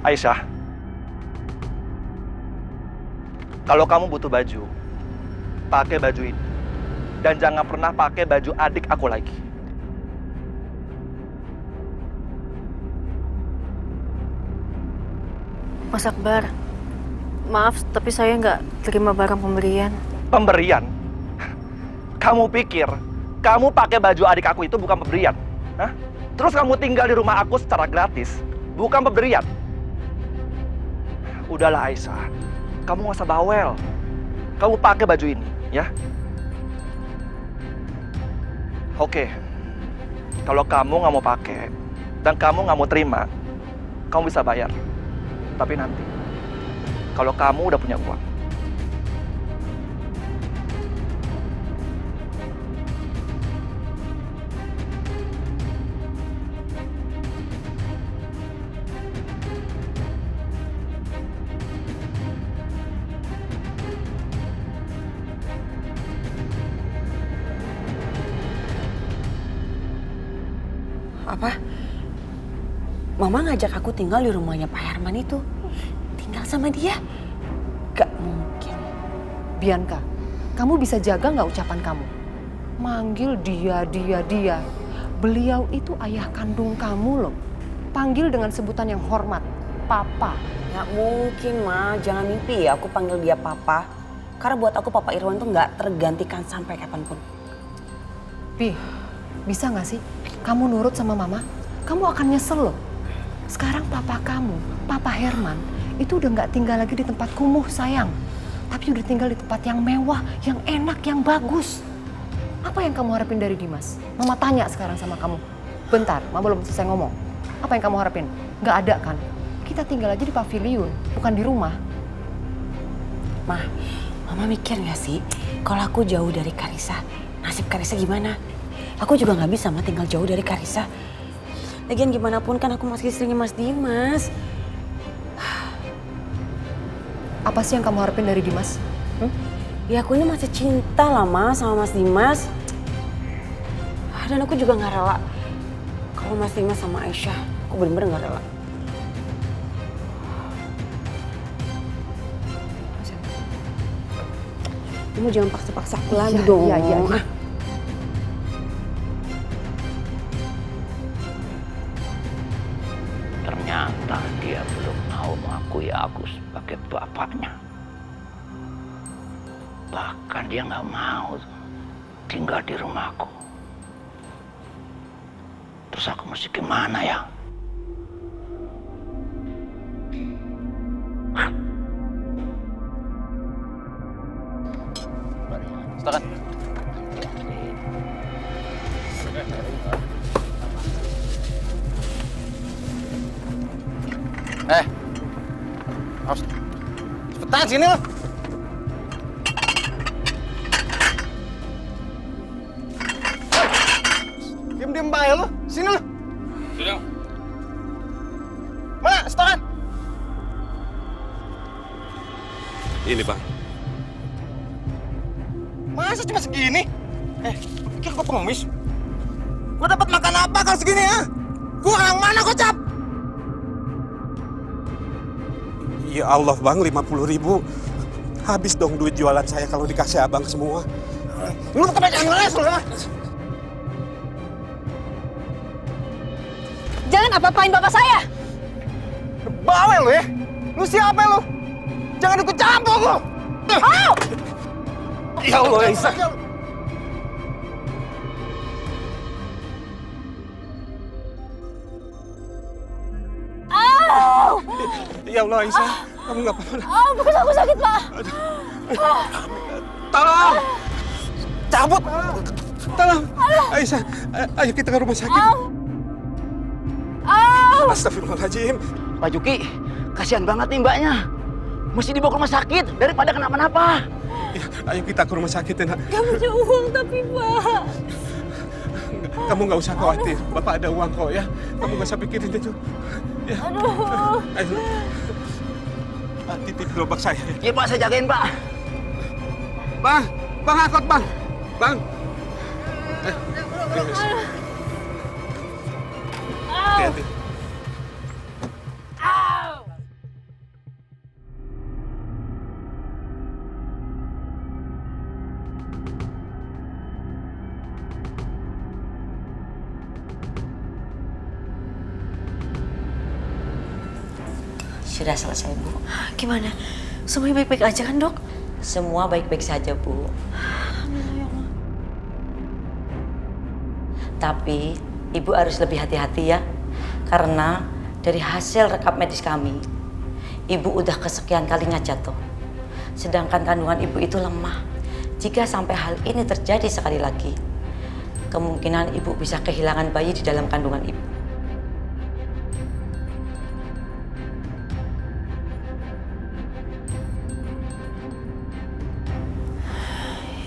Aisyah, kalau kamu butuh baju, pakai baju ini. Dan jangan pernah pakai baju adik aku lagi. Mas Akbar, maaf tapi saya nggak terima barang pemberian. Pemberian? Kamu pikir kamu pakai baju adik aku itu bukan pemberian? Hah? Terus kamu tinggal di rumah aku secara gratis, bukan pemberian? Udahlah Aisyah, kamu nggak usah bawel. Kamu pakai baju ini, ya? Oke, kalau kamu nggak mau pakai dan kamu nggak mau terima, kamu bisa bayar. Tapi nanti, kalau kamu udah punya uang. Apa? Mama ngajak aku tinggal di rumahnya Pak Herman itu. Tinggal sama dia? Gak mungkin. Bianca, kamu bisa jaga nggak ucapan kamu? Manggil dia. Beliau itu ayah kandung kamu loh. Panggil dengan sebutan yang hormat, Papa. Gak mungkin, Ma. Jangan mimpi ya aku panggil dia Papa. Karena buat aku Papa Irwan tuh gak tergantikan sampai kapanpun. Pi, bisa nggak sih kamu nurut sama Mama? Kamu akan nyesel loh. Sekarang Papa kamu, Papa Herman, itu udah nggak tinggal lagi di tempat kumuh sayang. Tapi udah tinggal di tempat yang mewah, yang enak, yang bagus. Apa yang kamu harapin dari Dimas? Mama tanya sekarang sama kamu. Bentar, Mama belum selesai ngomong. Apa yang kamu harapin? Nggak ada kan? Kita tinggal aja di pavilion, bukan di rumah. Ma, Mama mikir gak sih kalau aku jauh dari Karissa, nasib Karissa gimana? Aku juga gak bisa tinggal jauh dari Karissa. Lagian gimana pun kan aku masih istrinya Mas Dimas. Apa sih yang kamu harapin dari Dimas? Ya aku ini masih cinta lah Ma sama Mas Dimas. Dan aku juga gak rela kalau Mas Dimas sama Aisyah. Aku bener-bener gak rela. Kamu jangan paksa-paksa aku lagi dong. Iya. Ternyata dia belum mau mengakui aku sebagai bapaknya. Bahkan dia nggak mau tinggal di rumahku. Terus aku mesti gimana ya? Silakan. Awas. Cepetan sini lo. Diam-diam bae lo. Sini lo. Sudah. Mana? Setoran. Ini Bang. Masa cuma segini? Pikir gue pengemis? Gue dapat makan apa kalau segini ya? Kurang mana kocap? Ya Allah Bang, 50.000. Habis dong duit jualan saya kalau dikasih abang semua. Lu kebanyakan ngeles lu ya? Jangan apa-apain bapak saya. Bawel lu ya? Lu siapa lu? Jangan ikut campur lu! Ya Allah, Isa. Ya Allah Aisyah, kamu nggak apa-apa. Bukan aku sakit, Pak. Tolong! Cabut! Tolong! Aisyah, ayo kita ke rumah sakit. Astagfirullahaladzim. Pak Juki, kasihan banget nih mbaknya. Mesti dibawa ke rumah sakit daripada kenapa-napa. Ya, ayo kita ke rumah sakit ya nak. Gak punya uang tapi, Pak. Kamu nggak usah khawatir, Bapak ada uang kok ya. Kamu nggak usah pikirin itu. Ya. Aduh. Ayo. Titip gerobak saya. Iya Pak, saya jagain Pak. Bang, Bang angkot Bang. Bang. Hati-hati. Sudah selesai, Bu. Gimana? Semuanya baik-baik aja kan, Dok? Semua baik-baik saja, Bu. Alhamdulillah ya Allah. Tapi Ibu harus lebih hati-hati ya. Karena dari hasil rekap medis kami, Ibu udah kesekian kalinya jatuh. Sedangkan kandungan Ibu itu lemah. Jika sampai hal ini terjadi sekali lagi, kemungkinan Ibu bisa kehilangan bayi di dalam kandungan Ibu.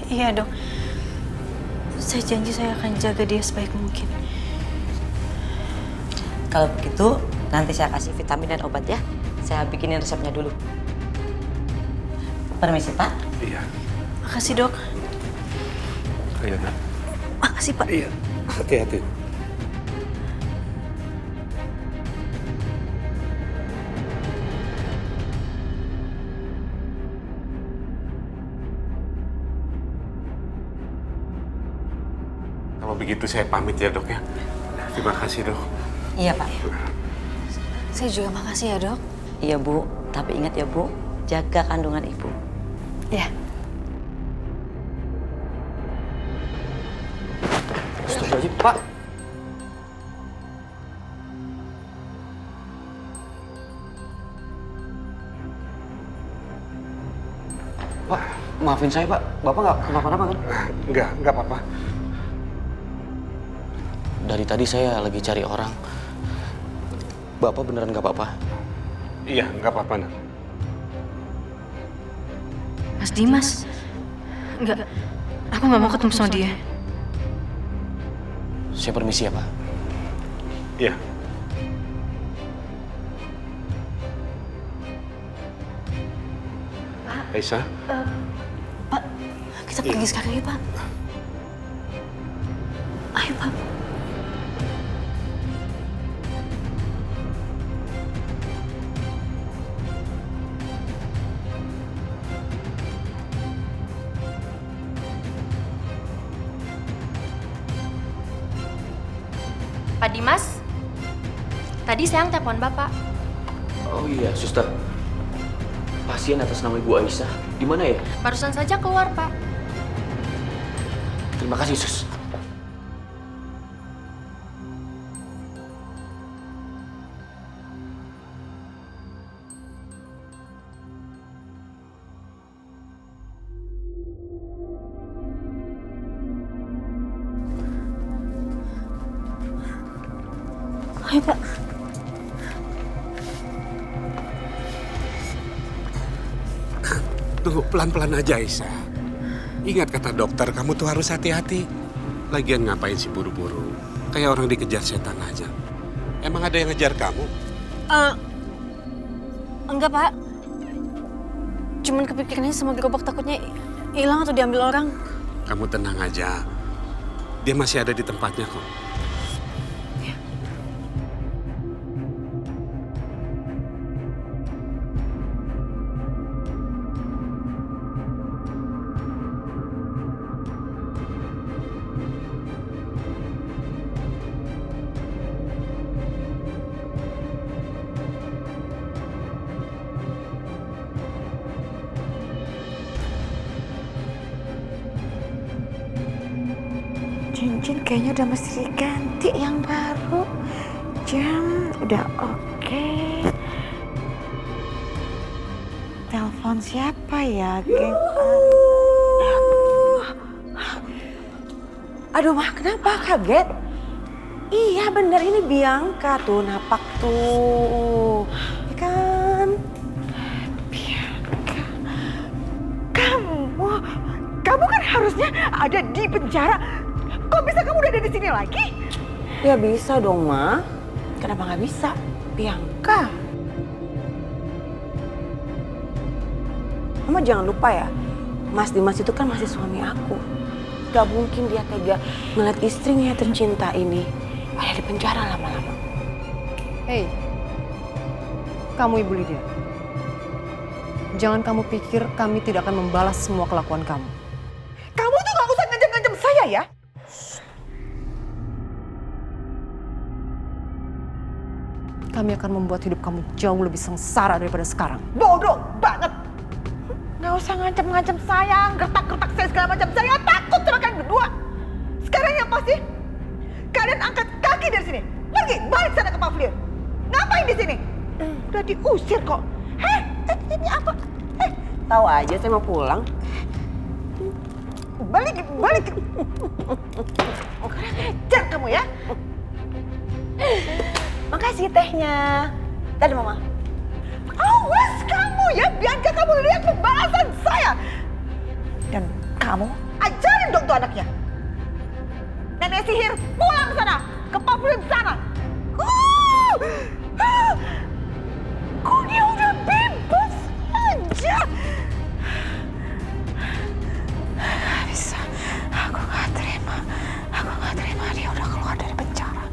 Iya, Dok. Saya janji saya akan jaga dia sebaik mungkin. Kalau begitu, nanti saya kasih vitamin dan obat ya. Saya bikinin resepnya dulu. Permisi, Pak. Iya. Makasih, Dok. Ayo, Nak. Makasih, Pak. Iya. Hati-hati. Kalau begitu saya pamit ya, Dok ya. Terima kasih, Dok. Iya, Pak. Saya juga makasih ya, Dok. Iya, Bu. Tapi ingat ya, Bu. Jaga kandungan Ibu. Ya. Astagfirullahaladzim, Pak. Pak, maafin saya Pak. Bapak nggak kenapa-napa kan? Enggak apa-apa. Dari tadi saya lagi cari orang. Bapak beneran nggak apa-apa? Iya, enggak apa-apa, Nak. Mas Dimas. Enggak. Aku nggak mau ketemu sama dia. Saya permisi ya, Pak. Iya. Aisyah, Pak, kita pergi sekarang ya, Pak. Ayo, Pak. Pak Dimas, tadi saya telepon Bapak. Oh iya, suster. Pasien atas nama Ibu Aisyah, di mana ya? Barusan saja keluar, Pak. Terima kasih, Sus. Ayo, Pak. tunggu pelan-pelan aja Aisyah. Ingat kata dokter, kamu tuh harus hati-hati. Lagian ngapain sih buru-buru? Kayak orang dikejar setan aja. Emang ada yang ngejar kamu? Enggak, Pak. Cuman kepikirannya sama gerobak takutnya hilang atau diambil orang. Kamu tenang aja. Dia masih ada di tempatnya kok. Cincin kayaknya udah mesti diganti yang baru. Jam udah oke. Telepon siapa ya, geng? Aduh, Mah, kenapa kaget? Iya bener, ini Bianca tuh, napak tuh. Ya kan? Bianca. Kamu kan harusnya ada di penjara. Kok bisa kamu udah ada di sini lagi? Ya bisa dong, Ma. Kenapa nggak bisa? Bianca. Mama jangan lupa ya, Mas Dimas itu kan masih suami aku. Gak mungkin dia tega ngeliat istrinya tercinta ini ada di penjara lama-lama. Hei, kamu Ibu Lydia. Jangan kamu pikir kami tidak akan membalas semua kelakuan kamu. Kamu tuh gak usah ngancam-ngancam saya ya. kami akan membuat hidup kamu jauh lebih sengsara daripada sekarang. Bodoh banget. Nggak usah ngancam-ngancam saya, gertak-gertak saya segala macam. Saya takut sama kalian berdua. Sekarang yang pasti, kalian angkat kaki dari sini. Pergi, balik sana ke pavilion. Ngapain di sini? Udah diusir kok. Heh, ini apa? Tahu aja saya mau pulang. Balik. Kurang ajar kamu ya. Makasih tehnya. Dadah Mama. Awas kamu ya, biarkan kamu lihat pembalasan saya. Dan kamu ajarin dong tuh anaknya. Nenek sihir, pulang sana, ke pavilion sana. Kok dia udah bebas aja? Gak bisa, aku gak terima dia udah keluar dari penjara.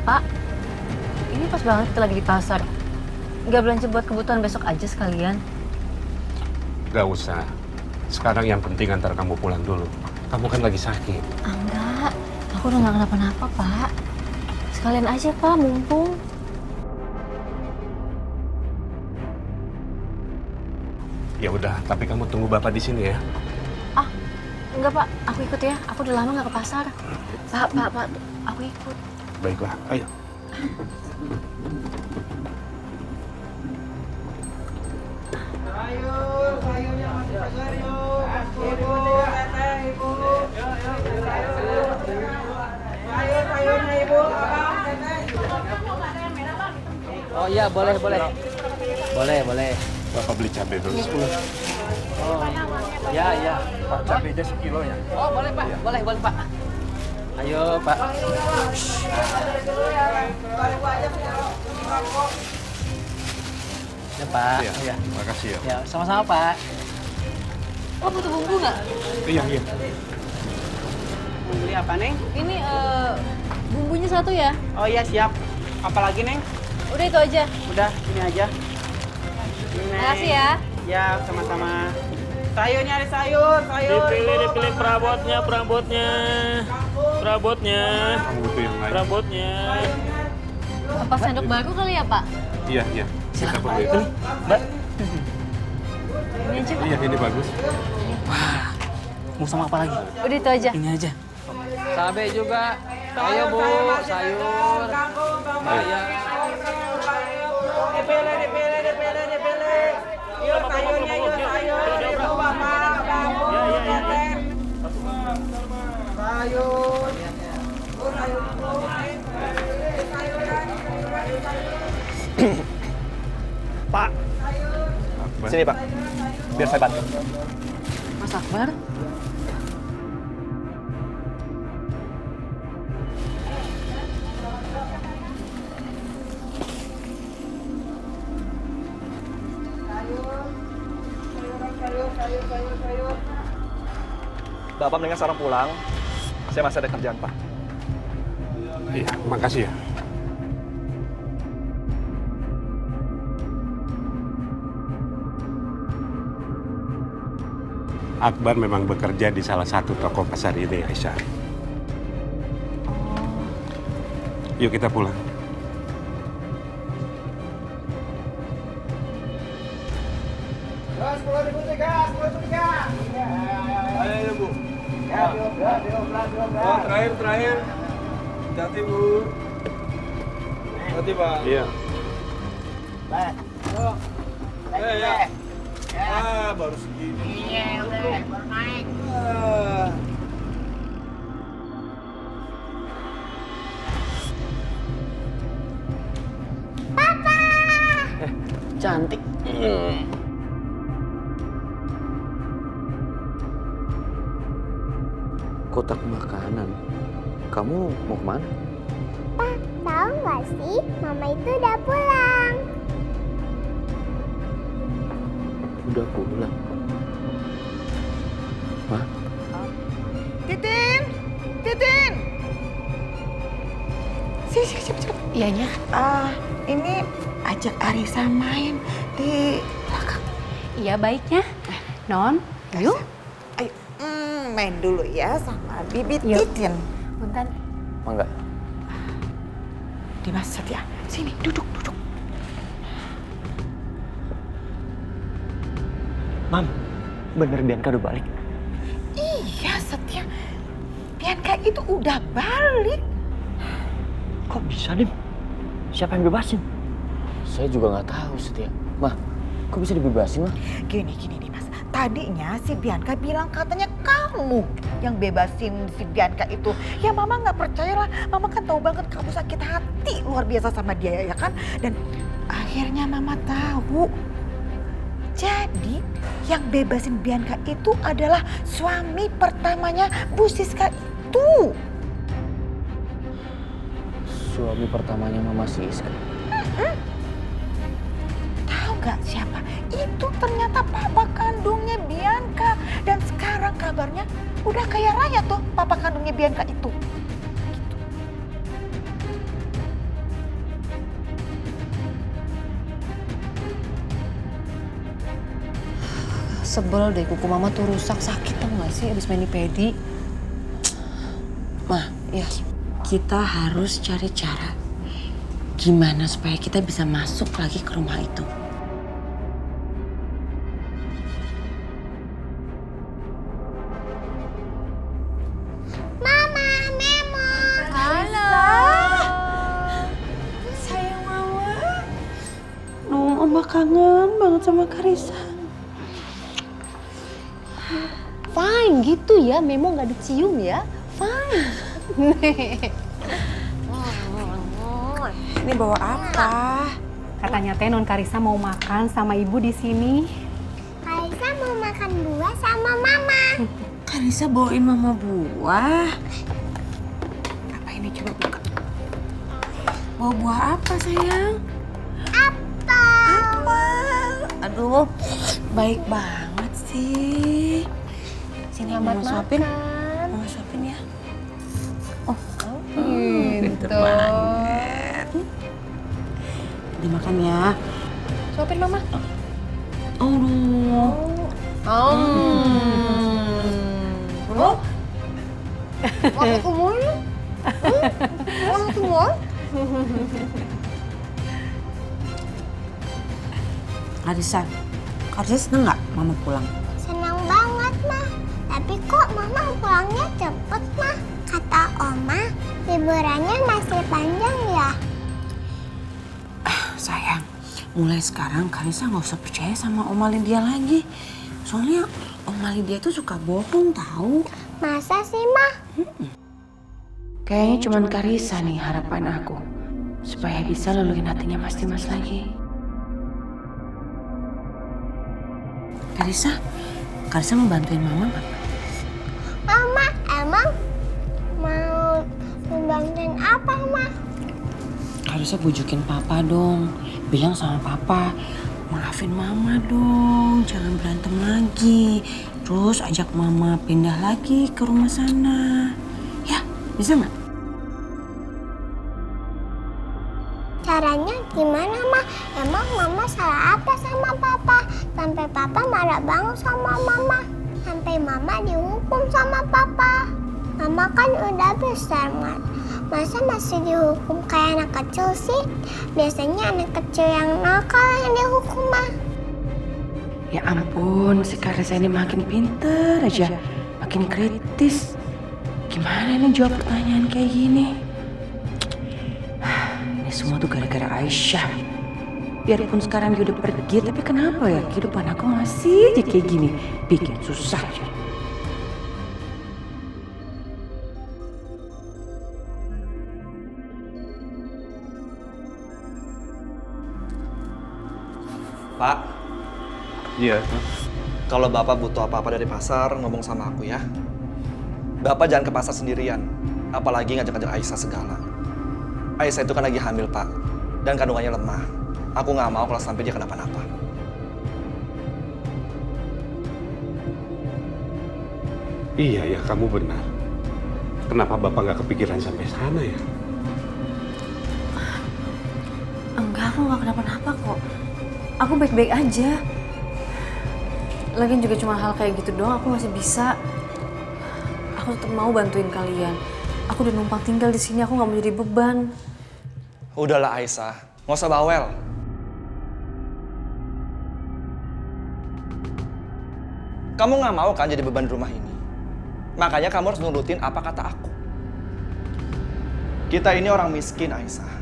Pak, ini pas banget kita lagi di pasar. Nggak belanja buat kebutuhan besok aja sekalian. Gak usah. Sekarang yang penting antar kamu pulang dulu. Kamu kan lagi sakit. Enggak, aku udah nggak kenapa-napa, Pak. Sekalian aja, Pak, mumpung. Ya udah, tapi kamu tunggu Bapak di sini ya. Ah, enggak, Pak. Aku ikut ya. Aku udah lama nggak ke pasar. Pak, aku ikut. Baiklah, ayo. Sayurnya masih segar yuk. Ibu, teteh, ibu. Sayurnya ibu, abang, teteh. Oh iya, boleh. Boleh. Bapak beli cabai dulu. Oh, ya. Pak, cabenya sekilo ya. Oh, boleh Pak. Boleh Pak. Ayo Pak. Ya Pak. Iya, makasih ya. Ya, sama-sama Pak. Oh, butuh bumbu nggak? Iya. Mau beli apa, Neng? Ini bumbunya satu ya? Oh iya, siap. Apalagi, Neng? Udah itu aja. Udah, ini aja. Ini, Neng. Makasih ya. Ya, sama-sama. Sayurnya ada sayur. Dipilih perabotnya. Kamu butuh yang lain? Perabotnya. Apa sendok baru kali ya, Pak? Iya. Kita perlu itu. Mbak. Ini aja, Pak. Iya, ini bagus. Mau sama apa lagi? Udah itu aja. Ini aja. Cabai juga. Ayo Bu, sayur. Ayo. Dipilih. Yuk, sayurnya yuk, sayur. Ibu, bapak, bambu, teteh. Sayur. Pak, sini Pak, biar saya bantu. Mas Akbar? Sayur. Bapak mendingan sekarang pulang. Saya masih ada kerjaan, Pak. Iya, makasih ya. Akbar memang bekerja di salah satu toko pasar ini, Aisyah. Yuk kita pulang. Gas, 10.000 gas. Ayo Bu. Terakhir. Hati-hati Bu. Hati Pak. Iya. Ya. Baru segini. Iya, baru naik. Cantik. Kotak makanan. Kamu mau kemana? Pak, tahu nggak sih, Mama itu udah pulang. Udah pulang. Ma? Titin. Sini, cepet. Iyanya. Ini ajak Arisa main di belakang. Iya, baiknya. Non, yuk. Ayo, main dulu ya sama Bibi Titin. Punten. Mangga. Dimas, Setia, sini duduk. Mam, bener Bianca udah balik? Iya, Setia. Bianca itu udah balik. Kok bisa, Dim? Siapa yang bebasin? Saya juga nggak tahu, Setia. Mah, kok bisa dibebasin, Mah? Gini Dimas. Tadinya si Bianca bilang katanya kamu yang bebasin si Bianca itu. Ya Mama nggak percaya lah. Mama kan tahu banget kamu sakit hati luar biasa sama dia ya kan. Dan akhirnya Mama tahu. Jadi yang bebasin Bianca itu adalah suami pertamanya Bu Siska itu. Suami pertamanya Mama Siska. Tahu nggak siapa? Itu ternyata papa kandungnya Bianca. Dan sekarang kabarnya udah kaya raya tuh papa kandungnya Bianca itu. Sebel deh, kuku Mama tuh rusak, sakit tau gak sih abis main di pedi? Mah, ya kita harus cari cara gimana supaya kita bisa masuk lagi ke rumah itu. Mama, Memo. Halo. Sayang Mama. Oma kangen banget sama Karisa. Fine gitu ya, Memo nggak dicium ya. Fine. Ini bawa apa? Katanya teh Non Karisa mau makan sama ibu di sini. Karisa mau makan buah sama Mama. Karisa bawain Mama buah. Apa ini, coba buka. Bawa buah apa sayang? Apel. Aduh, baik banget sih. Sini Mama suapin. Mama suapin ya. Oh, pinter banget. Dimakan ya. Suapin Mama. Aduh. Makan semuanya? Makan semua? Karisa seneng nggak Mama pulang? Senang banget, Mah. Tapi kok Mama pulangnya cepet, Mah? Kata Oma, liburannya masih panjang ya? Sayang, mulai sekarang Karisa nggak usah percaya sama Oma Lydia lagi. Soalnya Oma Lydia itu suka bohong tahu. Masa sih, Mah? Kayaknya cuma Karisa nih harapan aku. Supaya bisa luluhin hatinya Mas Dimas lagi. Karisa mau bantuin Mama nggak? Mama, emang mau membantuin apa, Mah? Karisa bujukin Papa dong. Bilang sama Papa, maafin Mama dong, jangan berantem lagi. Terus ajak Mama pindah lagi ke rumah sana. Ya, bisa nggak? Caranya gimana, Mah? Emang Mama salah apa sama Papa? Sampai Papa marah banget sama Mama. Sampai Mama dihukum sama Papa. Mama kan udah besar, Mas. Masa masih dihukum kayak anak kecil sih? Biasanya anak kecil yang nakal yang dihukum, Mah. Ya ampun, si Karisa ini makin pinter aja. Makin kritis. Gimana nih jawab pertanyaan kayak gini? Ini semua tuh gara-gara Aisyah. Biarpun sekarang dia udah pergi, tapi kenapa ya kehidupan aku masih aja kayak gini? Bikin susah aja. Pak, Iya. kalau Bapak butuh apa-apa dari pasar, ngomong sama aku ya. Bapak jangan ke pasar sendirian, apalagi ngajak-ngajak Aisyah segala. Aisyah itu kan lagi hamil, Pak, dan kandungannya lemah. Aku nggak mau kalau sampai dia kenapa-napa. Iya ya, kamu benar. Kenapa Bapak nggak kepikiran sampai sana ya? Enggak, aku nggak kenapa-napa kok. Aku baik-baik aja. Lagian juga cuma hal kayak gitu doang aku masih bisa. Aku tetap mau bantuin kalian. Aku udah numpang tinggal di sini, aku nggak mau jadi beban. Udahlah Aisyah, nggak usah bawel. Kamu nggak mau kan jadi beban di rumah ini? Makanya kamu harus nurutin apa kata aku. Kita ini orang miskin, Aisyah.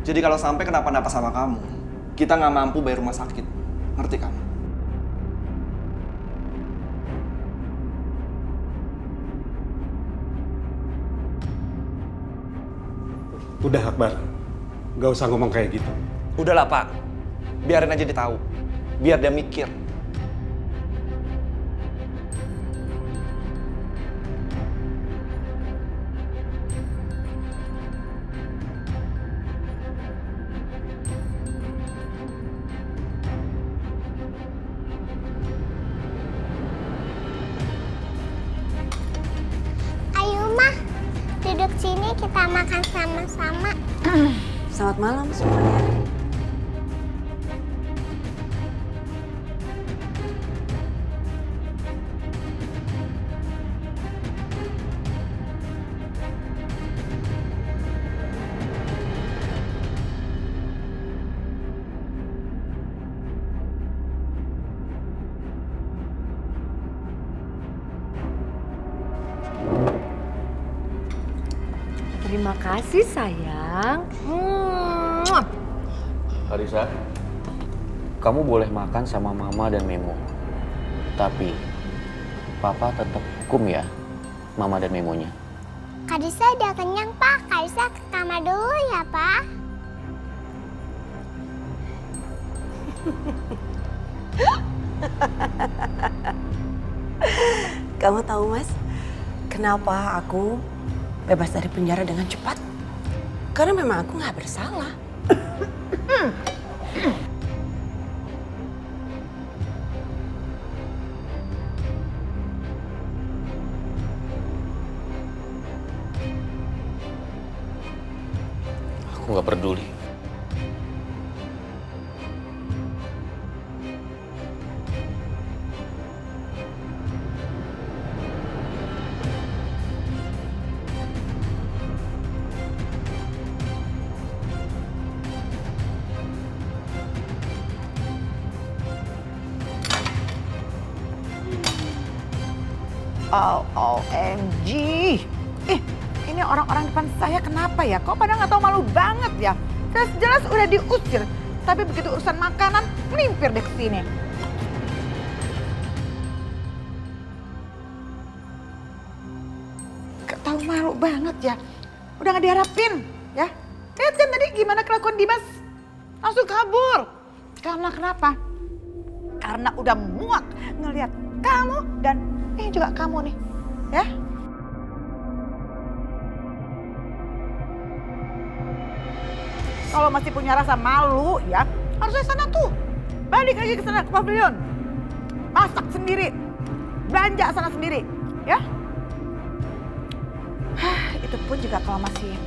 Jadi kalau sampai kenapa-napa sama kamu, kita nggak mampu bayar rumah sakit. Ngerti kamu? Udah Akbar, nggak usah ngomong kayak gitu. Udahlah Pak, biarin aja dia tahu. Biar dia mikir. Ayo mah, duduk sini kita makan sama-sama. Selamat malam semuanya. Terima kasih sayang. Karissa, kamu boleh makan sama Mama dan Memo. Tapi, Papa tetap hukum ya, Mama dan Memonya. Karissa udah kenyang, Pak. Karissa ke kamar dulu ya, Pak. Kamu tahu Mas, kenapa aku bebas dari penjara dengan cepat? Karena memang aku nggak bersalah. Aku nggak peduli. OMG. Ini orang-orang depan saya kenapa ya? Kok pada nggak tahu malu banget ya? Jelas-jelas udah diusir. Tapi begitu urusan makanan, melimpir deh ke sini. Gak tahu malu banget ya. Udah nggak diharapin ya. Lihat kan tadi gimana kelakuan Dimas. Langsung kabur. Karena kenapa? Karena udah muak ngelihat kamu dan ini juga kamu nih, ya. Kalau masih punya rasa malu ya, harusnya sana tuh. Balik lagi ke sana ke pavilion. Masak sendiri. Belanja sana sendiri, ya. Itu pun juga kalau masih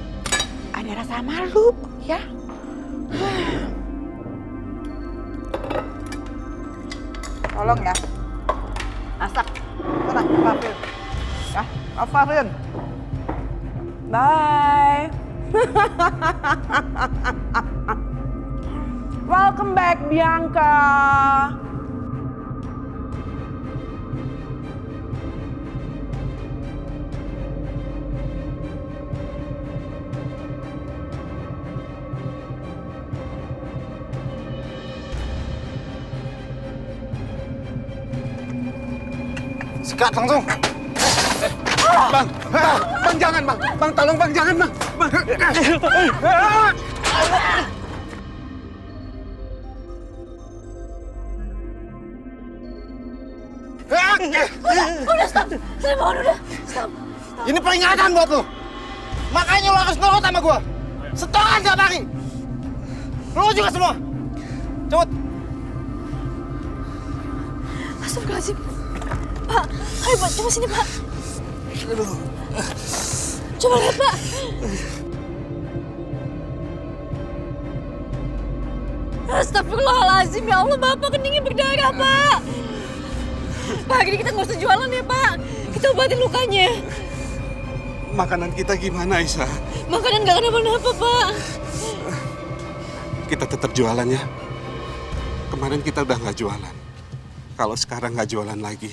ada rasa malu, ya. Tolong ya. Masak. Sana ke pavilion. Ya, ke pavilion. Bye. Welcome back, Bianca. Sikat langsung. Bang, jangan bang. Bang, tolong bang, jangan bang. Udah stop, saya mohon udah stop. Ini peringatan buat lu. Makanya lu harus nurut sama gua. Setoran tiap hari. Lu juga semua. Cepet. Astagfirullahaladzim. Pak, ayo Pak, coba sini Pak. Coba lihat Pak. Astagfirullahaladzim, ya Allah Bapak keningin berdarah Pak. Pak, gini kita nggak usah jualan ya, Pak. Kita obatin lukanya. Makanan kita gimana, Aisyah? Makanan nggak kenapa-napa, Pak. Kita tetap jualan ya. Kemarin kita udah nggak jualan. Kalau sekarang nggak jualan lagi,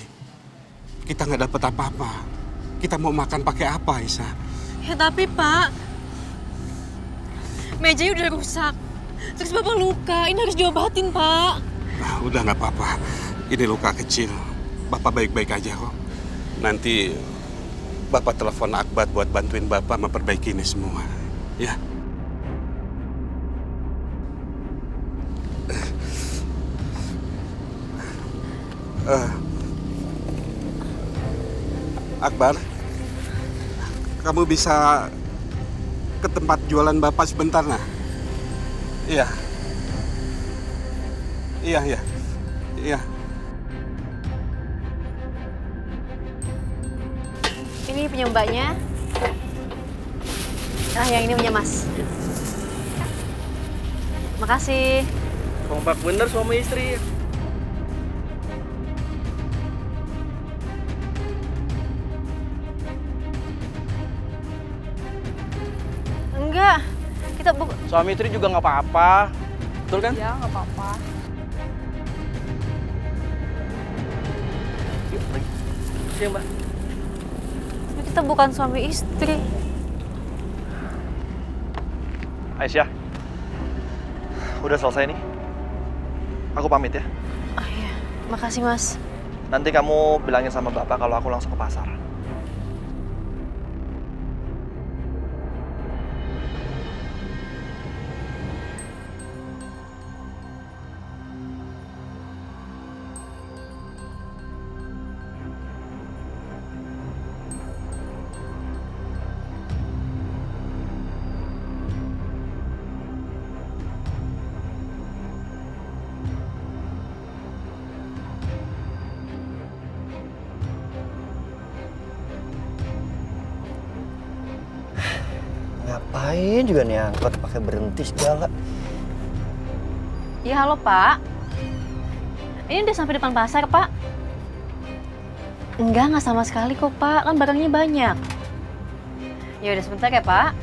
kita nggak dapat apa-apa. Kita mau makan pakai apa, Aisyah? Ya tapi, Pak, mejanya udah rusak. Terus Bapak luka, ini harus diobatin, Pak. Nah, udah nggak apa-apa. Ini luka kecil. Bapak baik-baik aja kok. Nanti Bapak telepon Akbar buat bantuin Bapak memperbaiki ini semua. Ya. Akbar, kamu bisa ke tempat jualan Bapak sebentar, nah? Iya. Iya. Ini punya mbaknya. Nah, yang ini punya Mas. Makasih. Kompak bener suami istri. Enggak, kita Suami istri juga nggak apa-apa. Betul kan? Ya, nggak apa-apa. Yuk, pergi. Siap, Mbak. Tapi kita bukan suami istri. Aisyah, udah selesai nih. Aku pamit ya. Oh iya, makasih Mas. Nanti kamu bilangin sama Bapak kalau aku langsung ke pasar. Ngapain juga nih angkot pakai berhenti segala. Ya halo Pak. Ini udah sampai depan pasar Pak. Enggak sama sekali kok Pak. Kan barangnya banyak. Ya udah sebentar ya Pak.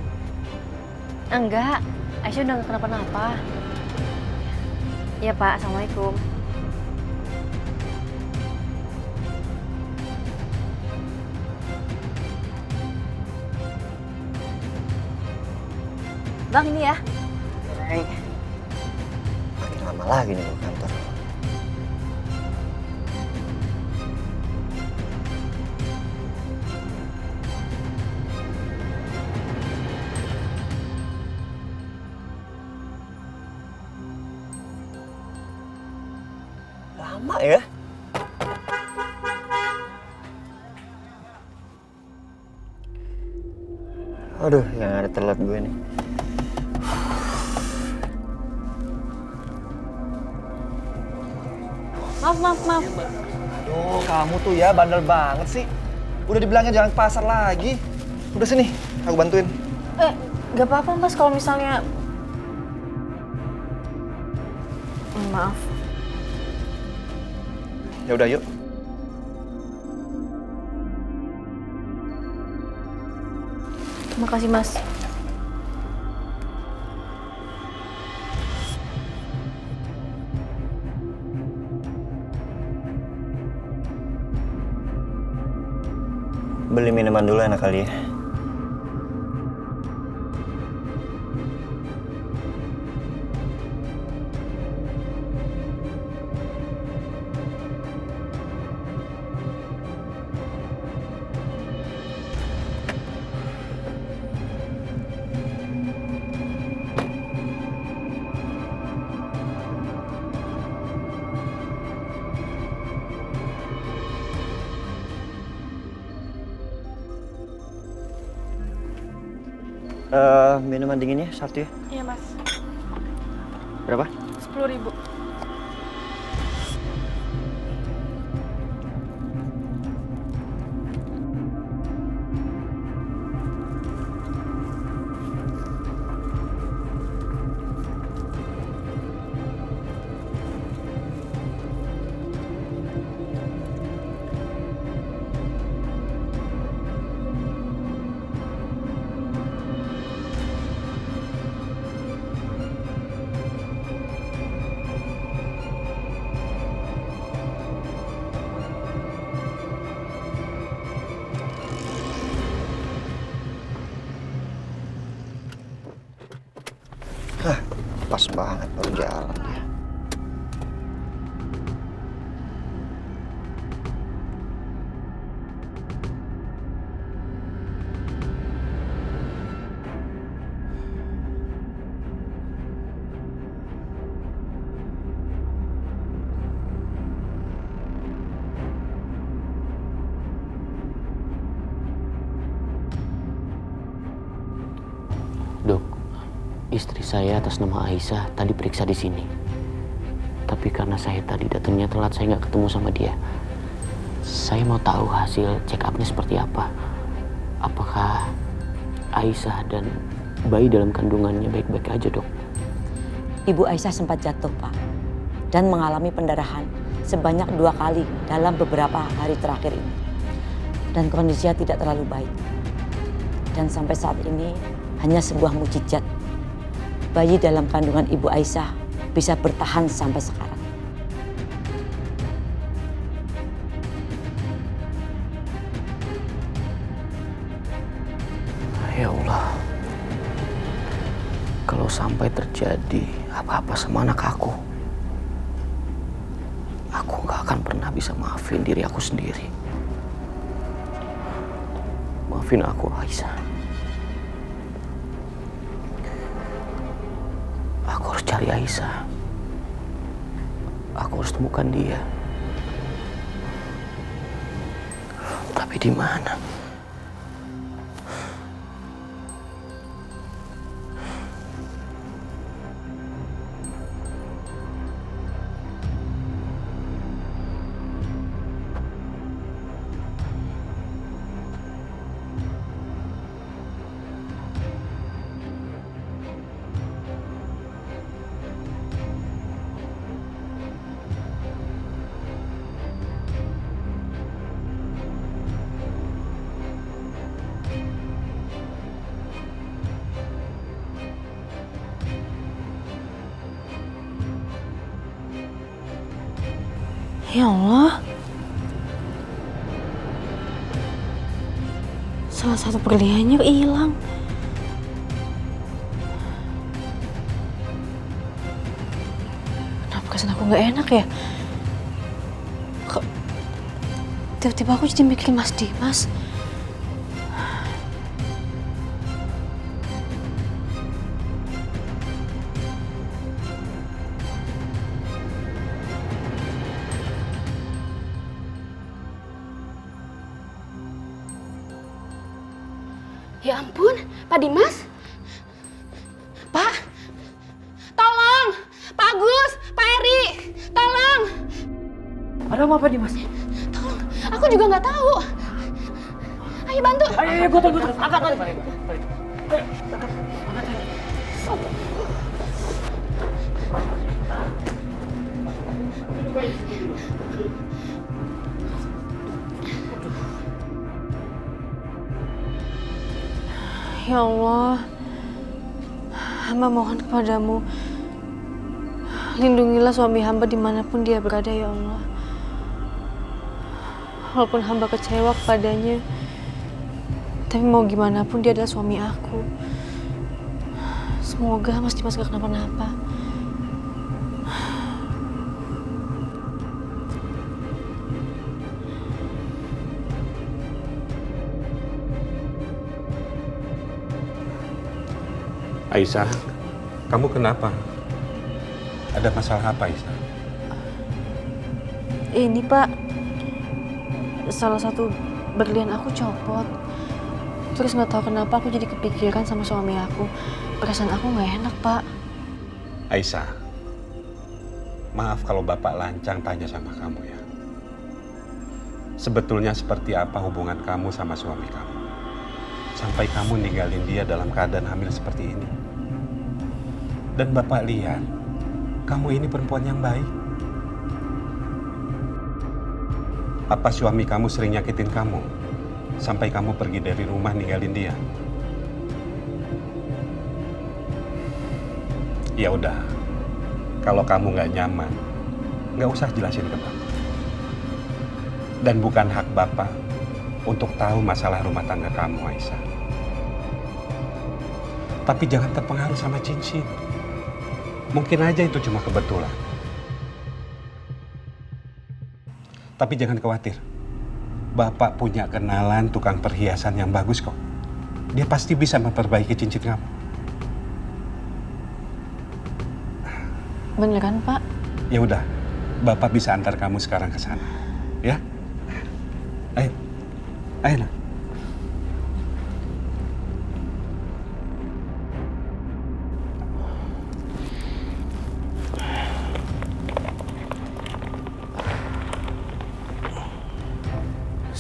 Enggak, Aisyah udah gak kenapa-napa. Iya Pak, Assalamualaikum. Bang ini ya. Makin lama lagi nih ke kantor. Lama ya? Aduh, yang ada telat gue nih. Maaf. Aduh, kamu tuh ya bandel banget sih. Udah dibilangnya jangan ke pasar lagi. Udah sini, aku bantuin. Gak apa-apa Mas kalau misalnya... Maaf. Ya udah yuk. Makasih Mas. Beli minuman dulu enak kali ya. Minuman dinginnya satu ya. Iya Mas. Berapa? 10.000. pas banget baru jalan ya. Dok, istri saya atas nama Aisyah tadi periksa di sini. Tapi karena saya tadi datangnya telat, saya nggak ketemu sama dia. Saya mau tahu hasil check up-nya seperti apa. Apakah Aisyah dan bayi dalam kandungannya baik-baik aja, Dok? Ibu Aisyah sempat jatuh, Pak, dan mengalami pendarahan sebanyak 2 kali dalam beberapa hari terakhir ini. Dan kondisinya tidak terlalu baik. Dan sampai saat ini hanya sebuah mukjizat. Bayi dalam kandungan Ibu Aisyah bisa bertahan sampai sekarang. Ya Allah, kalau sampai terjadi apa-apa sama anak aku nggak akan pernah bisa maafin diri aku sendiri. Maafin aku, Aisyah. Aku harus cari Aisyah. Aku harus temukan dia. Tapi di mana? Ya Allah, salah satu berliannya hilang. Kenapa kesan aku nggak enak ya? Kok tiba-tiba aku jadi mikirin Mas Dimas. Ya ampun, Pak Dimas. Pak, tolong. Pak Agus, Pak Eri, tolong. Ada apa, Pak Dimas? Tolong, aku juga nggak tahu. Ayo bantu. Ayo, gue tunggu. Angkat aja. Ya Allah, hamba mohon kepadamu, lindungilah suami hamba dimanapun dia berada, ya Allah. Walaupun hamba kecewa kepadanya, tapi mau gimana pun dia adalah suami aku. Semoga Mas Dimas gak kenapa-napa. Aisyah, kamu kenapa? Ada masalah apa, Aisyah? Ini Pak, salah satu berlian aku copot. Terus nggak tahu kenapa aku jadi kepikiran sama suami aku. Perasaan aku nggak enak, Pak. Aisyah, maaf kalau Bapak lancang tanya sama kamu ya. Sebetulnya seperti apa hubungan kamu sama suami kamu? Sampai kamu ninggalin dia dalam keadaan hamil seperti ini. Dan Bapak lihat, kamu ini perempuan yang baik. Apa suami kamu sering nyakitin kamu? Sampai kamu pergi dari rumah ninggalin dia? Ya udah, kalau kamu nggak nyaman, nggak usah jelasin ke Bapak. Dan bukan hak Bapak untuk tahu masalah rumah tangga kamu, Aisyah. Tapi jangan terpengaruh sama cincin. Mungkin aja itu cuma kebetulan. Tapi jangan khawatir. Bapak punya kenalan tukang perhiasan yang bagus kok. Dia pasti bisa memperbaiki cincin kamu. Beneran, Pak? Ya udah, Bapak bisa antar kamu sekarang ke sana. Ya? Ayo. Ayo, nak.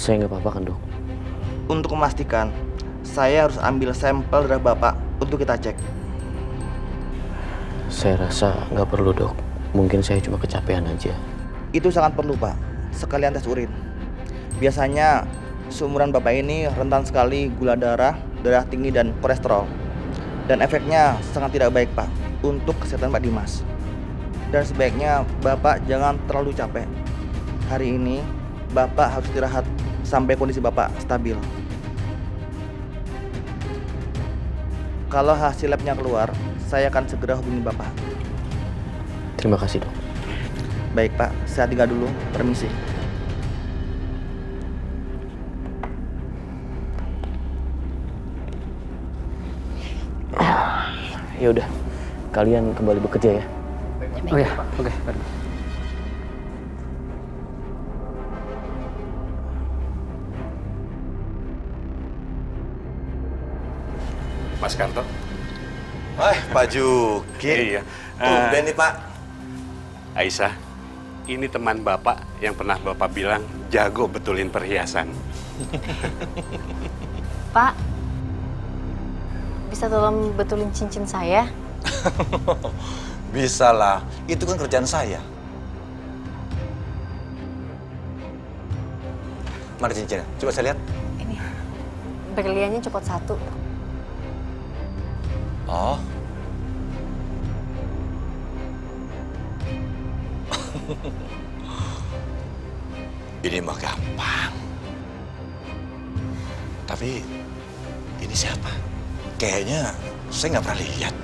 Saya nggak apa-apa kan, Dok? Untuk memastikan, saya harus ambil sampel darah Bapak untuk kita cek. Saya rasa nggak perlu, Dok. Mungkin saya cuma kecapean aja. Itu sangat perlu, Pak. Sekalian tes urin. Biasanya seumuran Bapak ini rentan sekali gula darah tinggi dan kolesterol. Dan efeknya sangat tidak baik, Pak, untuk kesehatan Pak Dimas. Dan sebaiknya Bapak jangan terlalu capek. Hari ini Bapak harus istirahat sampai kondisi Bapak stabil. Kalau hasil labnya keluar, saya akan segera hubungi Bapak. Terima kasih, Dok. Baik, Pak. Saya tinggal dulu. Permisi. Ya udah, kalian kembali bekerja ya. Oh ya, oke. Mas Karto. Pak Juki. Iya. Tumben nih, Pak. Aisyah, ini teman Bapak yang pernah Bapak bilang jago betulin perhiasan. Pak, bisa tolong betulin cincin saya? Bisa lah, itu kan kerjaan saya. Mana cincinnya? Coba saya lihat. Ini, berliannya copot 1. Oh. Ini mah gampang. Tapi ini siapa? Kayaknya saya nggak pernah lihat.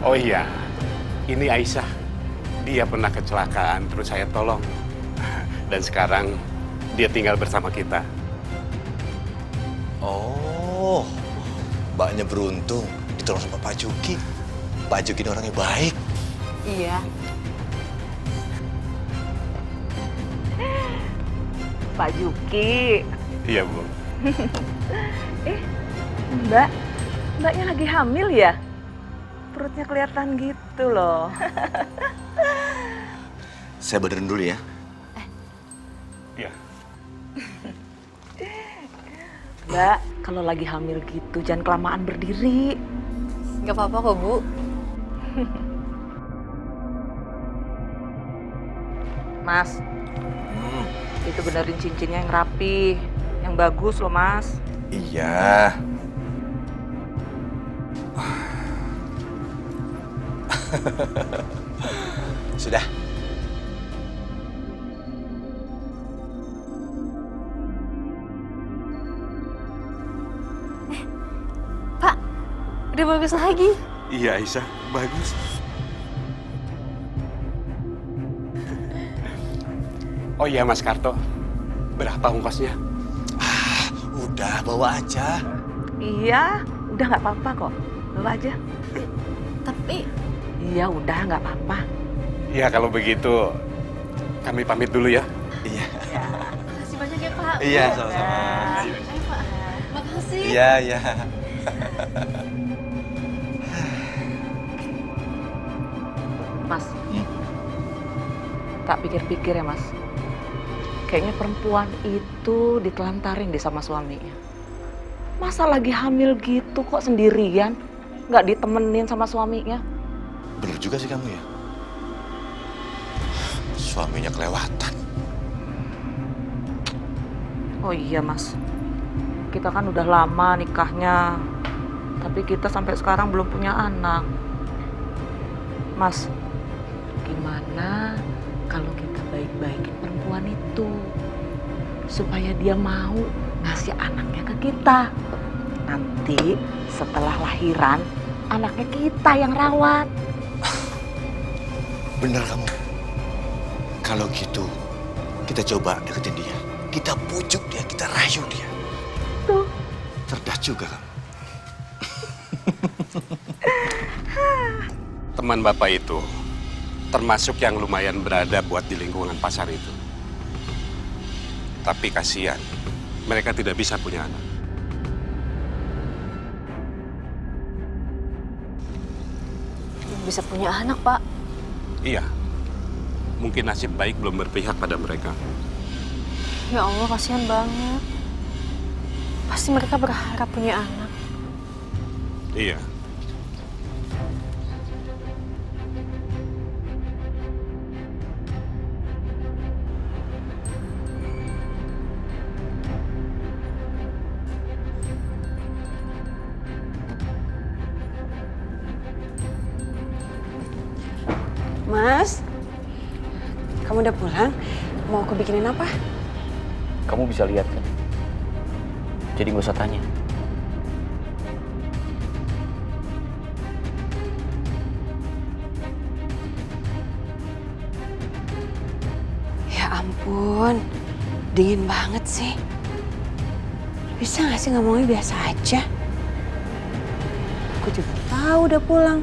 Oh iya, ini Aisyah. Dia pernah kecelakaan, terus saya tolong. Dan sekarang dia tinggal bersama kita. Oh, Mbaknya beruntung ditolong sama Pak Juki. Pak Juki ini orangnya baik. Iya. Pak Juki. Iya, Bu. Mbaknya lagi hamil ya? Perutnya kelihatan gitu loh. Saya benerin dulu ya. Iya. Mbak, kalau lagi hamil gitu jangan kelamaan berdiri. Gak apa-apa kok, Bu. Mas, itu benerin cincinnya yang rapi, yang bagus loh, Mas. Iya. Sudah. Pak, udah bagus lagi. Iya, Aisyah. Bagus. Oh iya, Mas Karto. Berapa ongkosnya? Udah, bawa aja. Iya, udah nggak apa-apa kok. Bawa aja. Tapi... Iya, udah nggak apa-apa. Iya, kalau begitu kami pamit dulu ya. Iya. Makasih banyak ya, Pak. Iya, sama-sama. Ayo, Pak. Makasih. Iya, iya. Mas, tak pikir-pikir ya, Mas. Kayaknya perempuan itu ditelantarin deh sama suaminya. Masa lagi hamil gitu kok sendirian? Nggak ditemenin sama suaminya? Bener juga sih kamu ya. Suaminya kelewatan. Oh iya, Mas. Kita kan udah lama nikahnya. Tapi kita sampai sekarang belum punya anak. Mas, gimana kalau kita baik-baikin perempuan itu? Supaya dia mau ngasih anaknya ke kita. Nanti setelah lahiran, anaknya kita yang rawat. Benar kamu. Kalau gitu, kita coba deketin dia. Kita pujuk dia, kita rayu dia. Tuh. Cerdas juga kamu. Teman Bapak itu termasuk yang lumayan berada buat di lingkungan pasar itu. Tapi kasihan, mereka tidak bisa punya anak. Bisa punya anak, Pak. Iya, mungkin nasib baik belum berpihak pada mereka. Ya Allah, kasihan banget. Pasti mereka berharap punya anak. Iya. Mas, kamu udah pulang? Mau aku bikinin apa? Kamu bisa lihat kan? Jadi nggak usah tanya. Ya ampun, dingin banget sih. Bisa nggak sih ngomongnya biasa aja? Aku juga tahu udah pulang.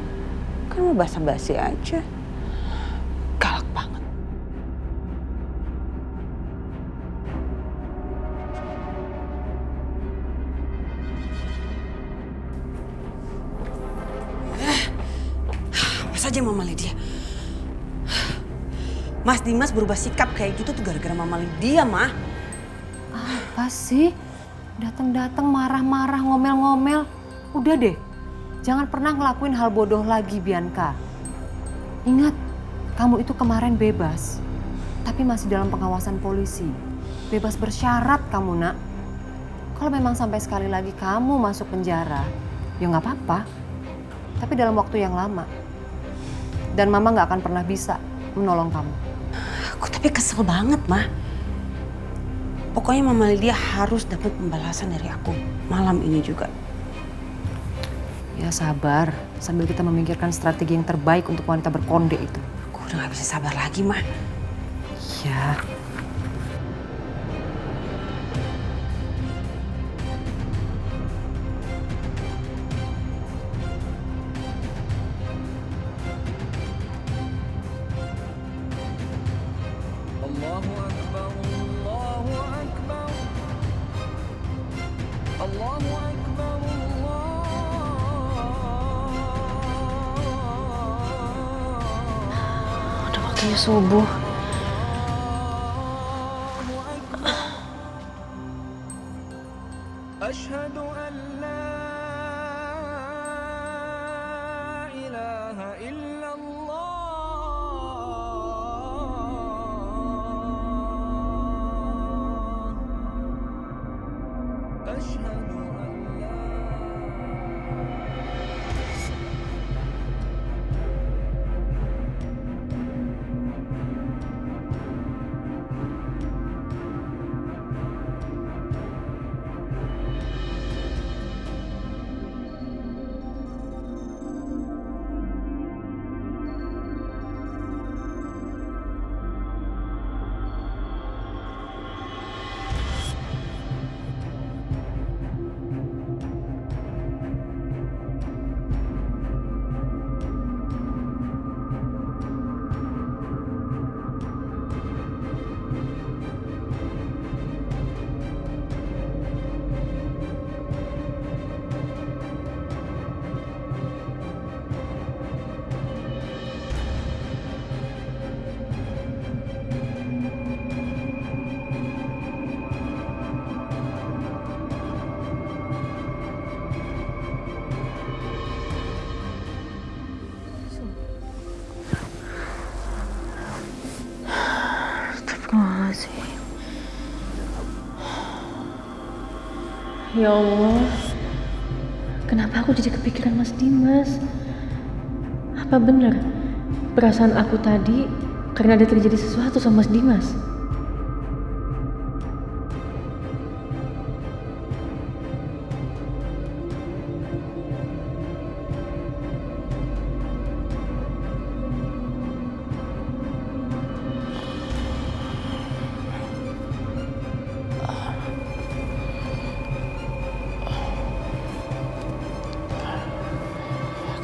Kan mau basa-basi aja. Galak banget. Apa saja Mama Lydia? Mas Dimas berubah sikap kayak gitu tuh gara-gara Mama Lydia, Mah. Apa sih? Datang-datang marah-marah, ngomel-ngomel. Udah deh, jangan pernah ngelakuin hal bodoh lagi, Bianca. Ingat, kamu itu kemarin bebas, tapi masih dalam pengawasan polisi. Bebas bersyarat kamu, Nak. Kalau memang sampai sekali lagi kamu masuk penjara, ya nggak apa-apa. Tapi dalam waktu yang lama. Dan Mama nggak akan pernah bisa menolong kamu. Aku tapi kesel banget, Mah. Pokoknya Mama Lydia harus dapat pembalasan dari aku malam ini juga. Ya sabar, sambil kita memikirkan strategi yang terbaik untuk wanita berkonde itu. Aku udah gak bisa sabar lagi, Mah. Ya. Allahu Akbar, Allahu Akbar. Allahu Akbar, Udah waktunya subuh. Asyhadu an la ilaha illallah. Asyhadu an la Astagfirullahaladzim. Ya Allah, kenapa aku jadi kepikiran Mas Dimas? Apa benar perasaan aku tadi karena ada terjadi sesuatu sama Mas Dimas?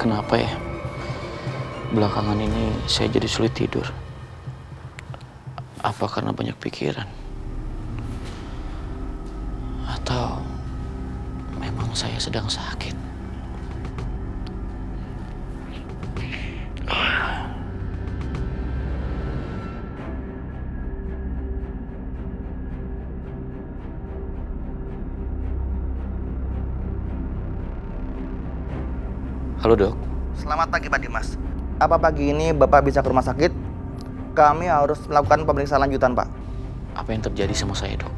Kenapa ya? Belakangan ini saya jadi sulit tidur. Apa karena banyak pikiran? Atau memang saya sedang sakit? Halo dok. Selamat pagi Pak Dimas. Apa pagi ini Bapak bisa ke rumah sakit? Kami harus melakukan pemeriksaan lanjutan Pak. Apa yang terjadi sama saya dok?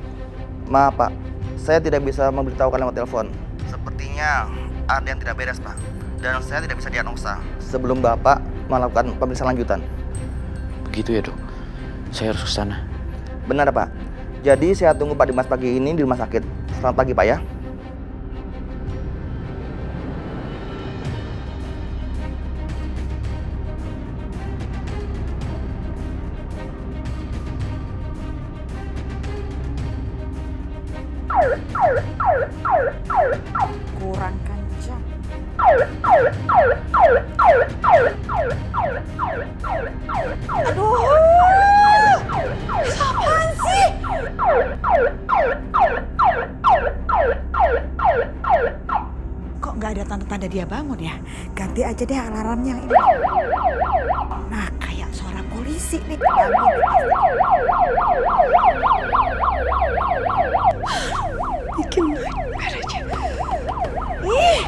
Maaf Pak, saya tidak bisa memberitahukan lewat telepon. Sepertinya ada yang tidak beres Pak. Dan saya tidak bisa diagnosa sebelum Bapak melakukan pemeriksaan lanjutan. Begitu ya dok? Saya harus ke sana. Benar Pak. Jadi saya tunggu Pak Dimas pagi ini di rumah sakit. Selamat pagi Pak ya. Kurang kencang. Aduh, apaan sih? Kok nggak ada tanda-tanda dia bangun ya? Ganti aja deh alarmnya yang ini. Nah, kayak suara polisi nih. Bikin nightmare aja. Ih.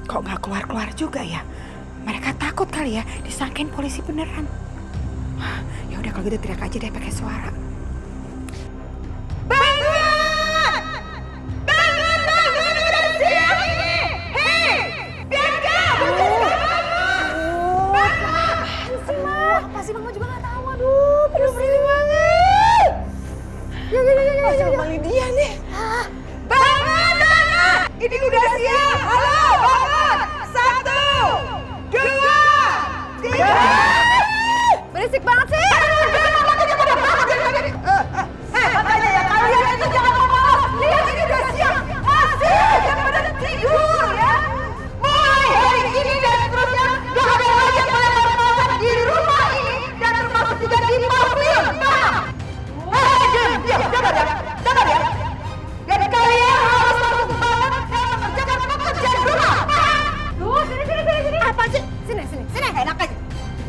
Kok nggak keluar-keluar juga ya? Mereka takut kali ya disangkain polisi beneran. Ya udah kalau gitu teriak aja deh pakai suara. Bangun! Bangun, bangun, udah siang ini! Hei! Bianca! Apaan sih, Ma? Apa sih, Mama juga gak tahu. Aduh, berisik banget. Masih Mama Lydia nih. Bangun, bangun! Ini udah siang. Halo, bangun! 1, 2, 3. Berisik banget sih. Makanya ya kalian itu jangan ngomong. Lihat ini udah siang. Masih aja pada tidur ya. Mulai hari ini dan seterusnya gak ada lagi yang boleh masak di rumah ini dan termasuk juga di pavilion. Paham? Diam, dengar ya. Dengar ya. Dan kalian harus langsung bangun dan mengerjakan pekerjaan rumah. Paham? Duh, sini. Apa sih? Sini. Enak aja.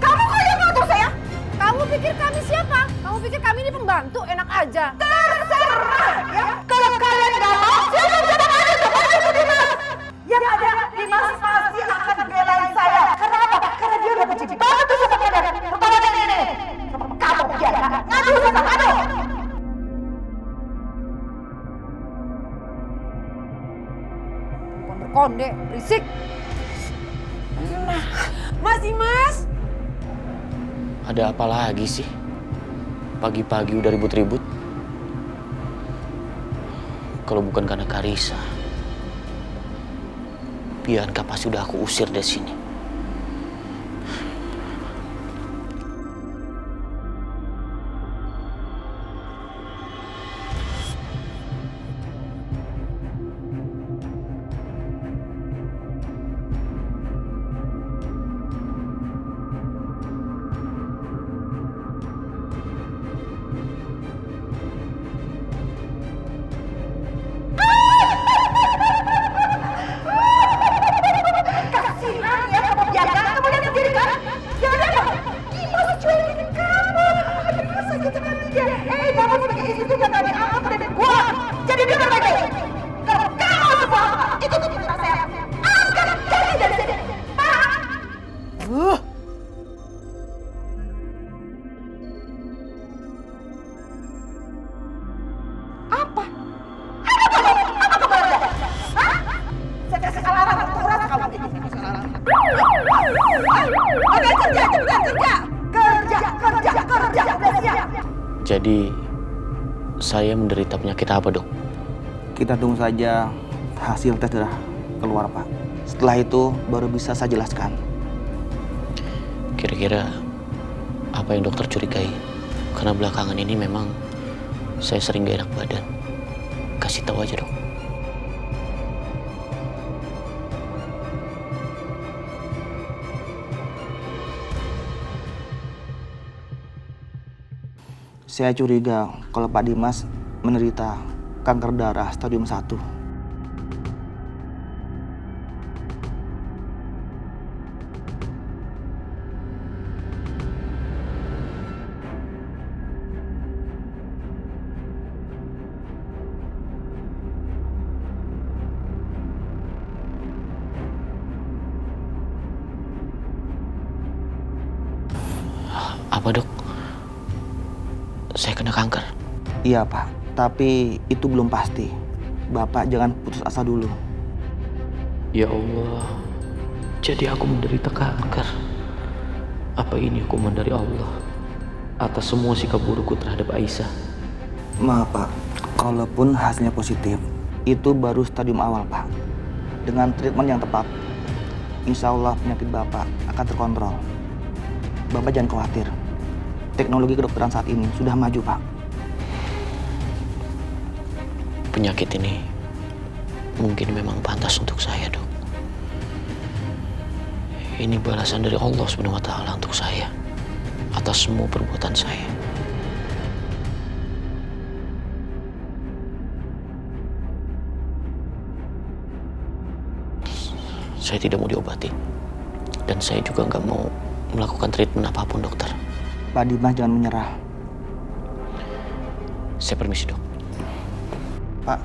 Kamu kok yang ngatur saya? Kamu pikir kami siapa? Kamu pikir kami ini pembantu? Enak aja. Terserah ya. Kalau kalian nggak mau, siapa aja coba aja Dimas. Yang ada Dimas pasti akan belain saya. Karena apa? Karena dia udah benci banget tuh sama kalian. Terutama ini. Kamu biasa ngadu sama ngadu. Konde, berisik. Nah, Mas. Ada apa lagi sih? Pagi-pagi udah ribut-ribut. Kalau bukan karena Karissa, Bianca pasti udah aku usir dari sini. Kasihan ya kamu Bianca, kamu lihat sendiri kan? Ya udah dong, Dimas cuekin kamu. Aduh, sakit hati dia. Kamu sebagai istri itu jangan dianggap dari gua. Jadi dengar baik-baik. Kalau kamu semua ikuti perintah saya, angkat kaki dari sini. Paham? Apa? Apa kabar Anda? Hah? Saya kasih alarm terus kamu ini. Oke, kerja, cepetan kerja. Kerja, udah siap. Jadi, saya menderita penyakit apa dok? Kita tunggu saja hasil tes darah keluar Pak. Setelah itu baru bisa saya jelaskan. Kira-kira apa yang dokter curigai? Karena belakangan ini memang Saya sering gak enak badan. Kasih tahu aja, Dok. Saya curiga kalau Pak Dimas menderita kanker darah stadium 1. Apa, Dok? Saya kena kanker. Iya Pak, tapi itu belum pasti. Bapak jangan putus asa dulu. Ya Allah, jadi aku menderita kanker. Apa ini hukuman dari Allah atas semua sikap burukku terhadap Aisyah? Maaf Pak, kalaupun hasilnya positif, itu baru stadium awal Pak. Dengan treatment yang tepat, insya Allah penyakit Bapak akan terkontrol. Bapak jangan khawatir. Teknologi kedokteran saat ini sudah maju, Pak. Penyakit ini mungkin memang pantas untuk saya, Dok. Ini balasan dari Allah SWT untuk saya atas semua perbuatan saya. Saya tidak mau diobati. Dan saya juga nggak mau melakukan treatment apapun, dokter. Pak Dimas jangan menyerah. Saya permisi, Dok. Pak.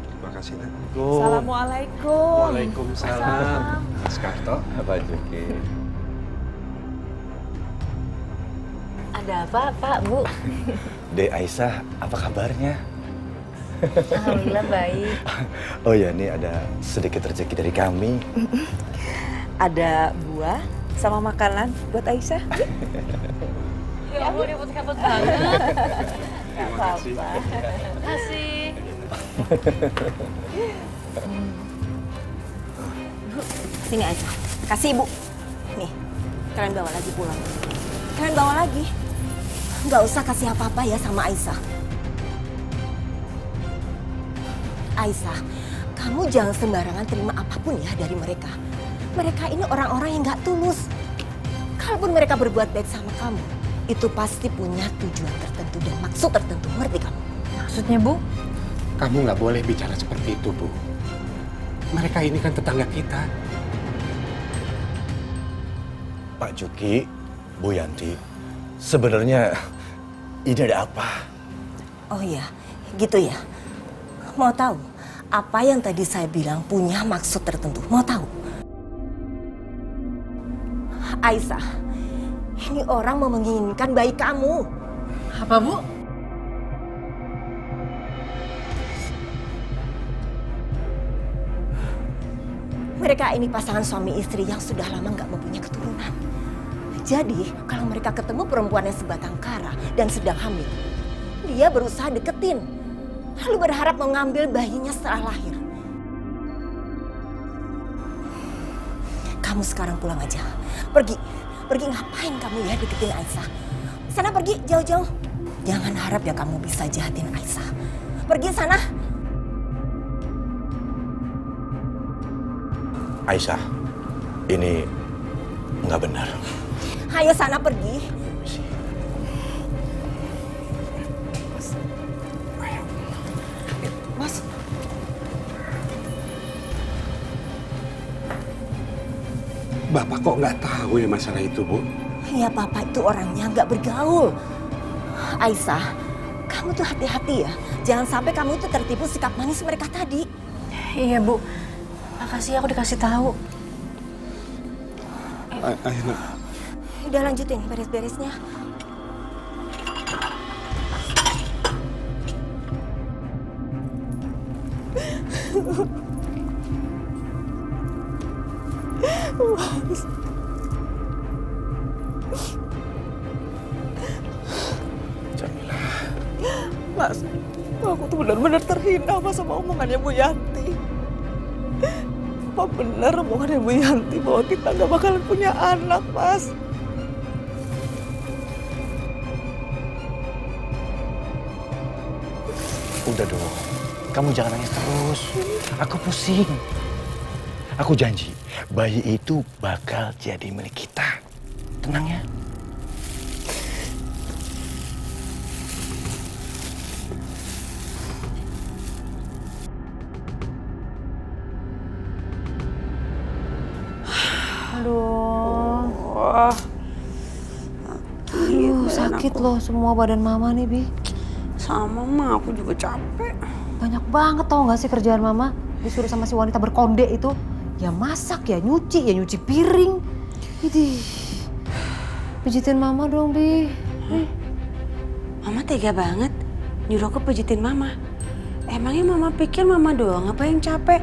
Terima kasih, Nak. Assalamualaikum. Waalaikumsalam. Mas Karto. Apa Juki? Ada apa, Pak, Bu? Dek Aisyah, apa kabarnya? Alhamdulillah baik. Oh ya, ini ada sedikit rezeki dari kami. Ada buah sama makanan buat Aisyah. Ya ampun, kabut-kabut banget. Terima kasih. Terima kasih. Sini Aisyah, kasih Ibu. Nih, kalian bawa lagi pulang. Kalian bawa lagi. Nggak usah kasih apa-apa ya sama Aisyah. Aisyah, kamu jangan sembarangan terima apapun ya dari mereka. Mereka ini orang-orang yang nggak tulus. Kalaupun mereka berbuat baik sama kamu, itu pasti punya tujuan tertentu dan maksud tertentu. Ngerti kamu? Maksudnya, Bu? Kamu nggak boleh bicara seperti itu, Bu. Mereka ini kan tetangga kita. Pak Juki, Bu Yanti, sebenarnya ini ada apa? Oh iya, gitu ya. Mau tahu apa yang tadi saya bilang punya maksud tertentu? Mau tahu? Aisyah, ini orang mau menginginkan bayi kamu. Apa, Bu? Mereka ini pasangan suami istri yang sudah lama nggak mempunyai keturunan. Jadi, kalau mereka ketemu perempuan yang sebatang kara dan sedang hamil, dia berusaha deketin, lalu berharap mengambil bayinya setelah lahir. Kamu sekarang pulang aja. Pergi ngapain kamu ya deketin Aisyah? Sana pergi jauh-jauh. Jangan harap ya kamu bisa jahatin Aisyah. Pergi sana. Aisyah, ini nggak benar. Ayo sana pergi. Mas. Bapak kok nggak tahu ya masalah itu, Bu? Ya Papa itu orangnya nggak bergaul. Aisyah, kamu tuh hati-hati ya. Jangan sampai kamu itu tertipu sikap manis mereka tadi. Iya, Bu. Makasih aku dikasih tahu. Ayo, Nak. Udah lanjutin beres-beresnya. Jamila. Mas, Aku tuh benar-benar terhina Mas sama omongannya Bu Yanti. Apa benar omongannya Bu Yanti bahwa kita nggak bakalan punya anak, Mas? Udah dong, kamu jangan nangis terus. Aku pusing. Aku janji, bayi itu bakal jadi milik kita. Tenang ya. Wah. Aduh, sakit loh semua badan mama nih, Bi. Sama mah aku juga capek. Banyak banget tau gak sih kerjaan mama? Disuruh sama si wanita berkonde itu. Ya masak, ya nyuci piring. Idih. Pijitin mama dong, Bi. Mama tega banget nyuruh aku pijitin mama. Emangnya mama pikir mama doang apa yang capek?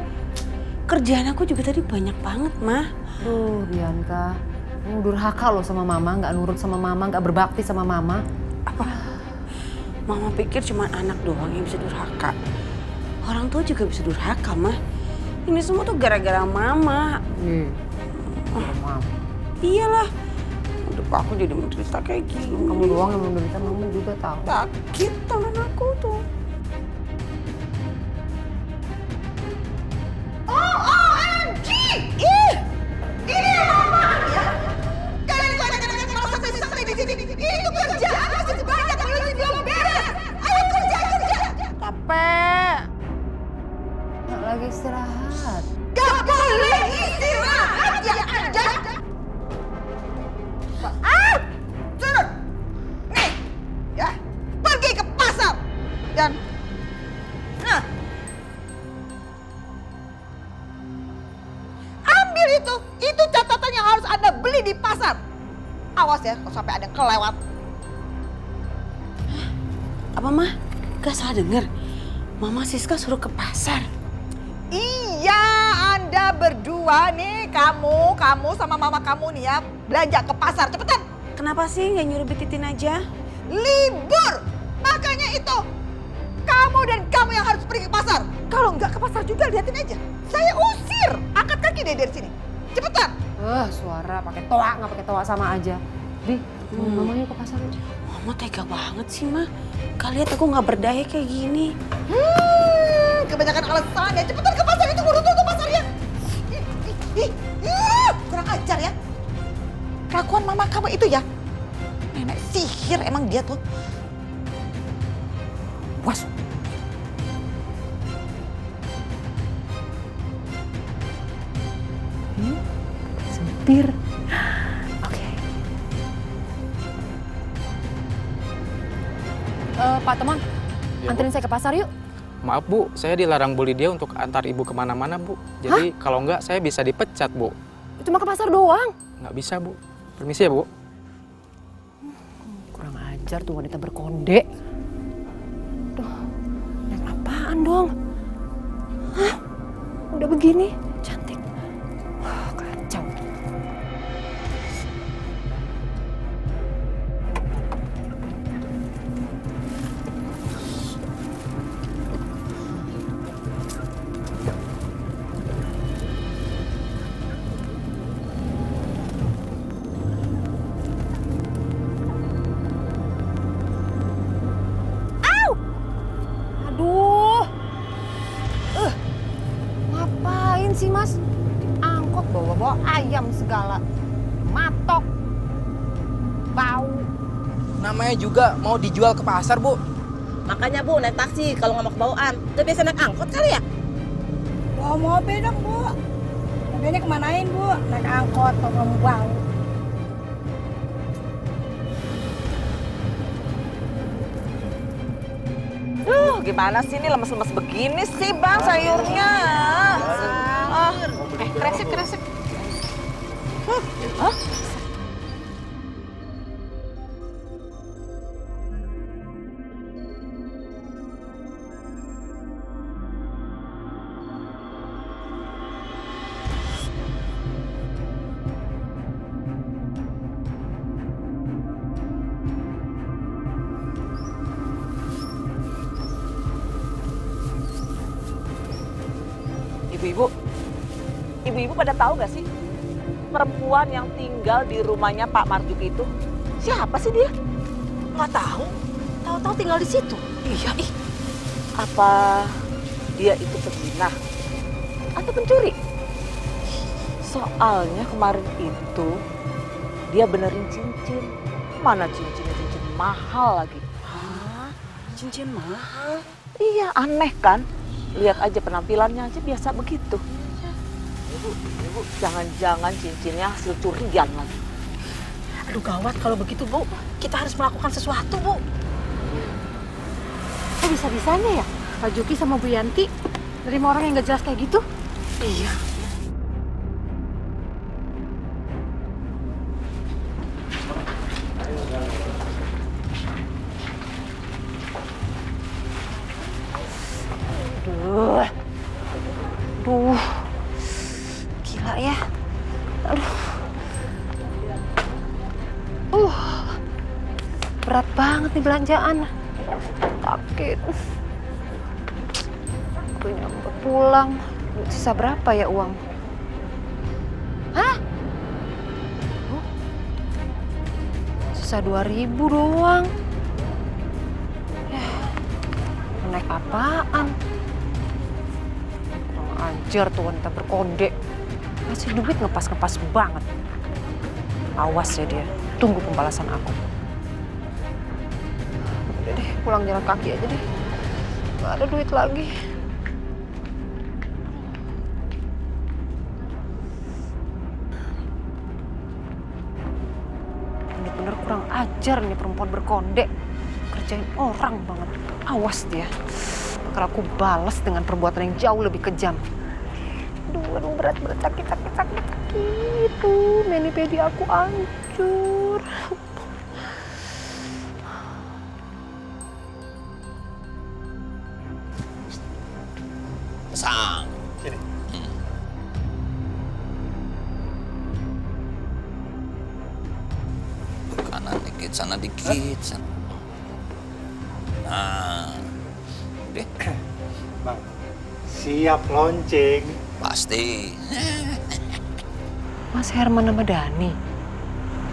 Kerjaan aku juga tadi banyak banget, Mah. Duh, Bianca. Kamu durhaka loh sama mama, gak nurut sama mama, gak berbakti sama mama. Apa? Mama pikir cuma anak doang yang bisa durhaka. Orang tua juga bisa durhaka, Mah. Ini semua tuh gara-gara mama. Mama. Iyalah. Udah aku jadi menderita kayak gini. Kamu doang yang menderita, mama juga tahu. Sakit tangan aku tuh. OMG! Ih! Ini apaan ya? Kalian itu anak-anak yang merasa santai di sini. Itu kerjaan masih banyak, belum beres. Ayo kerja. Capek. Nggak lagi istirahat. Gak boleh istirahat ya Anda. Turun. Nih, ya. Pergi ke pasar. Dan, nah. Ambil itu. Itu catatan yang harus Anda beli di pasar. Awas ya, kalau sampai ada yang kelewat. Apa, Mah? Gak salah denger. Mama Siska suruh ke pasar. Iya, Anda berdua nih, kamu sama mama kamu nih ya, belanja ke pasar, cepetan. Kenapa sih nggak nyuruh Bititin aja? Libur, makanya itu. Kamu dan kamu yang harus pergi ke pasar. Kalau nggak ke pasar juga, liatin aja. Saya usir, angkat kaki deh dari sini. Cepetan. Suara pakai toa, nggak pakai toa sama aja. Bi, mamanya ke pasar aja. Mama tega banget sih, Mah. Kalian aku nggak berdaya kayak gini. Kebanyakan alasan ya. Cepetan ke pasar, itu urut tuh pasarnya. Kurang ajar ya. Kelakuan mama kamu itu ya. Nenek sihir emang dia tuh. Was. Sempir. Oke. Pak Teman, anterin saya ke pasar yuk. Maaf Bu, saya dilarang Bu Lydia untuk antar Ibu kemana-mana Bu. Jadi kalau enggak saya bisa dipecat Bu. Cuma ke pasar doang. Nggak bisa Bu. Permisi ya Bu. Kurang ajar tuh wanita berkonde. Duh, naik apaan dong? Hah? Udah begini, cantik. Kacau. Ngapain sih Mas? Diangkut bawa-bawa ayam segala. Matok. Bau. Namanya juga mau dijual ke pasar, Bu. Makanya Bu, naik taksi kalau nggak mau kebawaan. Udah biasa naik angkot kali ya? Bawa mobil dong, Bu. Mobilnya kemanain, Bu? Naik angkot kalau nggak mau bau. Gimana sih ini lemes-lemes begini sih Bang sayurnya? Kresek. Hah? Ibu-ibu pada tahu gak sih perempuan yang tinggal di rumahnya Pak Marjuki itu? Siapa sih dia? Nggak tahu. Tahu-tahu tinggal di situ. Iya, ih. Apa dia itu pezina atau pencuri? Soalnya kemarin itu dia benerin cincin. Mana cincinnya, cincin mahal lagi. Hah? Cincin mahal? Iya, aneh kan? Lihat aja penampilannya aja biasa begitu. Ibu, jangan-jangan cincinnya hasil curian lagi. Aduh gawat kalau begitu, Bu. Kita harus melakukan sesuatu, Bu. Kok bisa-bisanya ya Pak Juki sama Bu Yanti nerima orang yang gak jelas kayak gitu? Iya. Duh, gila ya. Aduh. Berat banget nih belanjaan. Sakit. Gue nyampe pulang. Sisa berapa ya uang? Hah? Sisa 2.000 doang. Naik apaan? Kurang ajar tuh wanita berkode. Ngasih duit ngepas-ngepas banget. Awas ya dia. Tunggu pembalasan aku. Udah deh, pulang jalan kaki aja deh. Gak ada duit lagi. Bener-bener kurang ajar nih perempuan berkode. Kerjain orang banget. Awas dia. Bakal aku balas dengan perbuatan yang jauh lebih kejam. Aduh, berat, sakit. Tuh, mani-pedi aku hancur. Sang. Sini. Kanan dikit, sana dikit. Sana. Nah. Deh. Bang, siap lonceng. Pasti. Mas Herman sama Dani.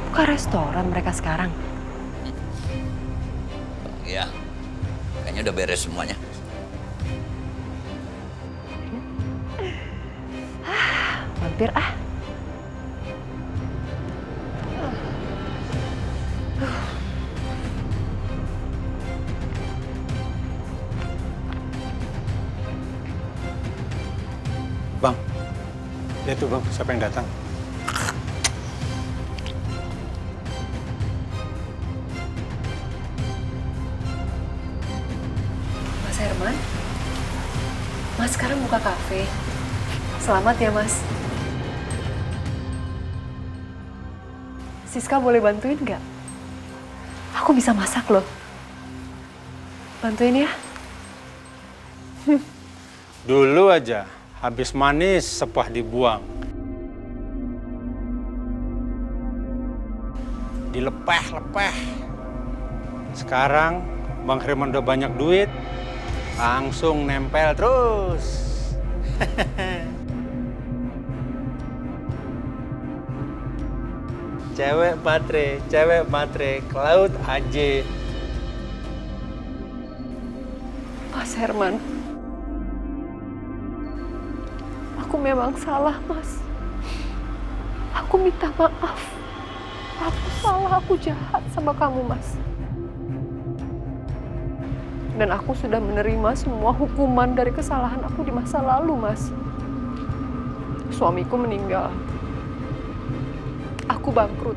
Buka restoran mereka sekarang. Ya. Kayaknya udah beres semuanya. Mampir ah. Bang, lihat tuh bang, siapa yang datang? Mas Herman, Mas sekarang buka kafe. Selamat ya Mas. Siska boleh bantuin nggak? Aku bisa masak loh. Bantuin ya. Dulu aja, habis manis sepah dibuang. Dilepeh-lepeh. Sekarang Bang Herman udah banyak duit, langsung nempel terus. Cewek matre, ke laut aja. Mas Herman, aku memang salah, Mas. Aku minta maaf. Aku salah, aku jahat sama kamu, Mas. Dan aku sudah menerima semua hukuman dari kesalahan aku di masa lalu, Mas. Suamiku meninggal. Aku bangkrut.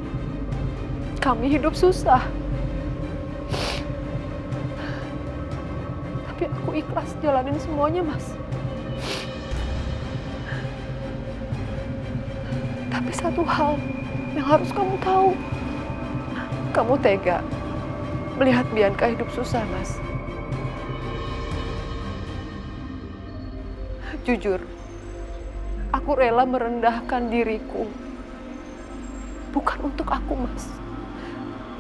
Kami hidup susah. Tapi aku ikhlas jalanin semuanya, Mas. Tapi satu hal yang harus kamu tahu. Kamu tega melihat Bianca hidup susah, Mas. Jujur, aku rela merendahkan diriku. Bukan untuk aku, Mas.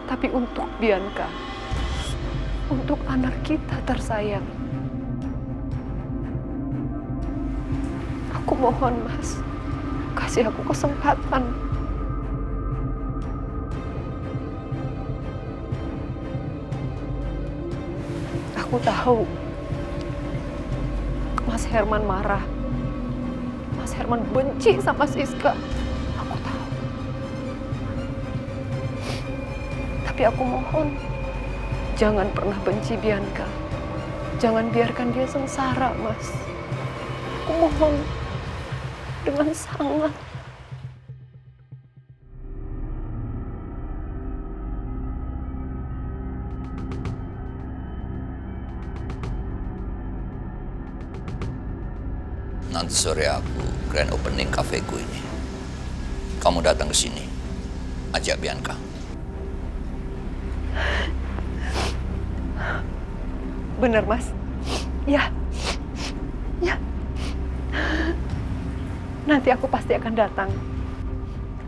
Tapi untuk Bianca. Untuk anak kita tersayang. Aku Aku mohon, Mas. Kasih aku kesempatan. Aku tahu Mas Herman marah. Mas Herman benci sama Siska. Aku tahu. Tapi aku mohon, jangan pernah benci Bianca. Jangan biarkan dia sengsara, Mas. Aku mohon dengan sangat. Nanti sore aku grand opening kafeku ini. Kamu datang ke sini, ajak Bianca. Bener, Mas. Ya. Ya. Nanti aku pasti akan datang.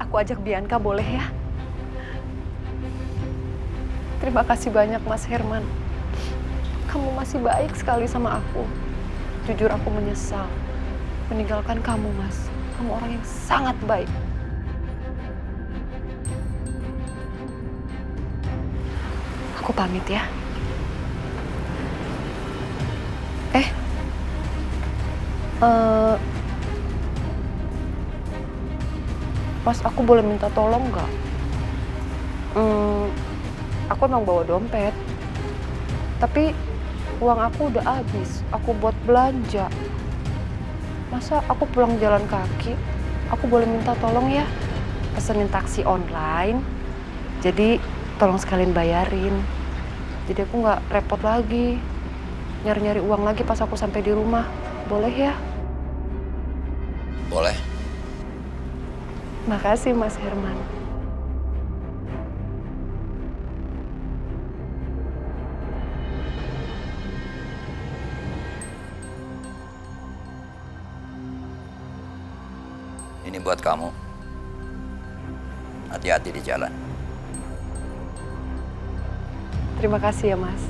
Aku ajak Bianca, boleh ya? Terima kasih banyak, Mas Herman. Kamu masih baik sekali sama aku. Jujur aku menyesal meninggalkan kamu, Mas. Kamu orang yang sangat baik. Aku pamit ya. Mas, aku boleh minta tolong nggak? Aku emang bawa dompet, tapi uang aku udah habis. Aku buat belanja. Masa aku pulang jalan kaki? Aku boleh minta tolong ya? Pesenin taksi online. Jadi tolong sekalian bayarin. Jadi aku nggak repot lagi nyari-nyari uang lagi pas aku sampai di rumah. Boleh ya? Boleh. Makasih, Mas Herman. Ini buat kamu. Hati-hati di jalan. Terima kasih ya, Mas.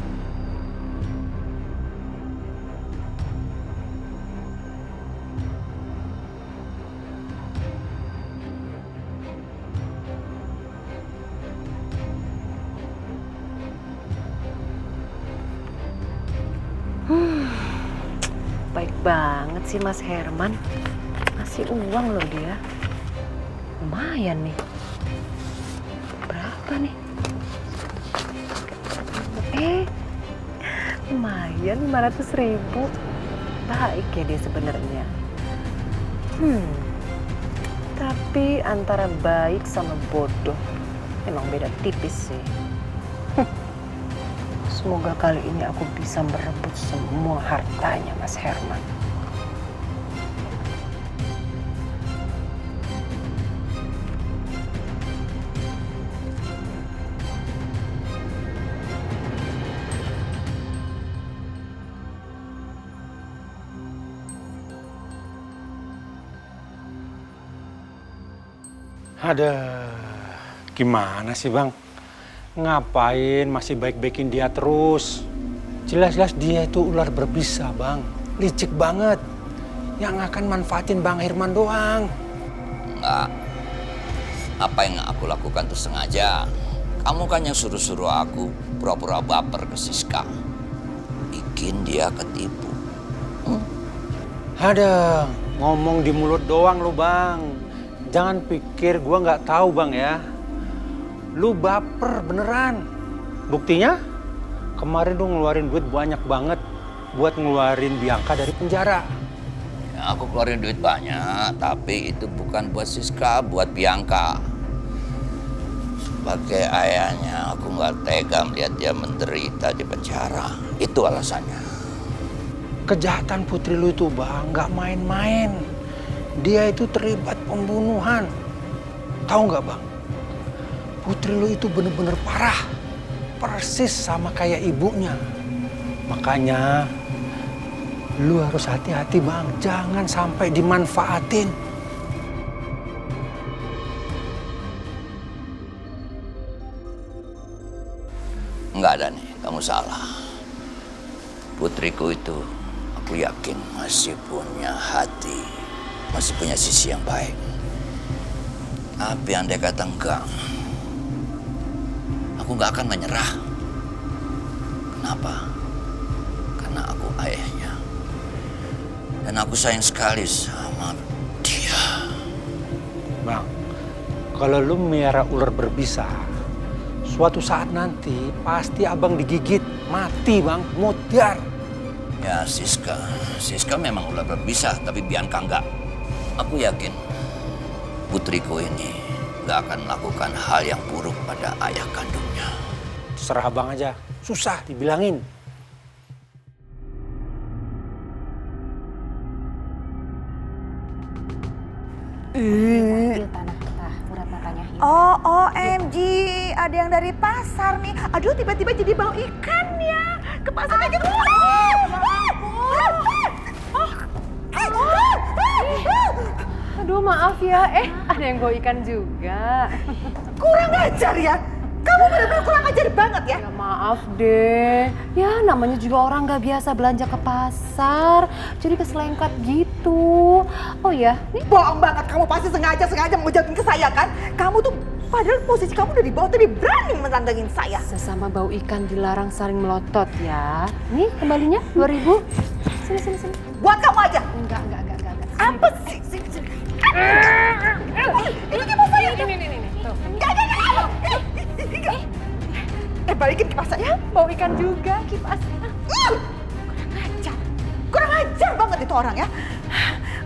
Baik banget sih Mas Herman. Ngasih uang loh dia. Lumayan nih. Berapa nih? Lumayan 500.000. Baik ya dia sebenarnya. Tapi antara baik sama bodoh emang beda tipis sih. Semoga kali ini aku bisa merebut semua hartanya Mas Herman. Ada gimana sih Bang? Ngapain masih baik-baikin dia terus? Jelas-jelas dia itu ular berbisa Bang. Licik banget. Yang akan manfaatin Bang Herman doang. Enggak. Apa yang aku lakukan itu sengaja. Kamu kan yang suruh-suruh aku pura-pura baper ke Siska. Bikin dia ketipu. Ada ngomong di mulut doang lo Bang. Jangan pikir gua nggak tahu Bang ya. Lu baper beneran. Buktinya kemarin lu ngeluarin duit banyak banget buat ngeluarin Bianca dari penjara. Ya, aku keluarin duit banyak, tapi itu bukan buat Siska, buat Bianca. Sebagai ayahnya, aku nggak tega melihat dia menderita di penjara. Itu alasannya. Kejahatan putri lu itu Bang, nggak main-main. Dia itu terlibat pembunuhan. Tahu nggak Bang? Putri lu itu bener-bener parah. Persis sama kayak ibunya. Makanya lu harus hati-hati Bang. Jangan sampai dimanfaatin. Enggak ada nih, kamu salah. Putriku itu aku yakin masih punya hati. masih punya sisi yang baik. Tapi andai kata enggak, aku nggak akan menyerah. Kenapa? Karena aku ayahnya. Dan aku sayang sekali sama dia. Bang, kalau lu melihara ular berbisa, suatu saat nanti pasti abang digigit, mati bang, mutiar. Ya Siska memang ular berbisa, tapi Bianca enggak. Aku yakin putriku ini gak akan melakukan hal yang buruk pada ayah kandungnya. Terserah abang aja, susah dibilangin. Oh, OMG, ada yang dari pasar nih. Aduh, tiba-tiba jadi bau ikan ya. Ke pasar aja. Aduh maaf ya, ada yang bawa ikan juga. Kurang ajar ya. Kamu benar-benar kurang ajar banget ya. Ya maaf deh. Ya namanya juga orang nggak biasa belanja ke pasar. Jadi keselengkat gitu. Oh ya, nih. Bohong banget, kamu pasti sengaja mau jatuhin ke saya kan? Kamu tuh padahal posisi kamu udah di bawah tapi berani menantangin saya. Sesama bau ikan dilarang saling melotot ya. Nih kembalinya 2.000. Sini. Buat kamu aja. Enggak. Apa sih? Ini kipas saya. Ini. Tuh. Enggak. Balikin kipas saya. Bau ikan juga kipasnya. Kurang ajar banget itu orang ya.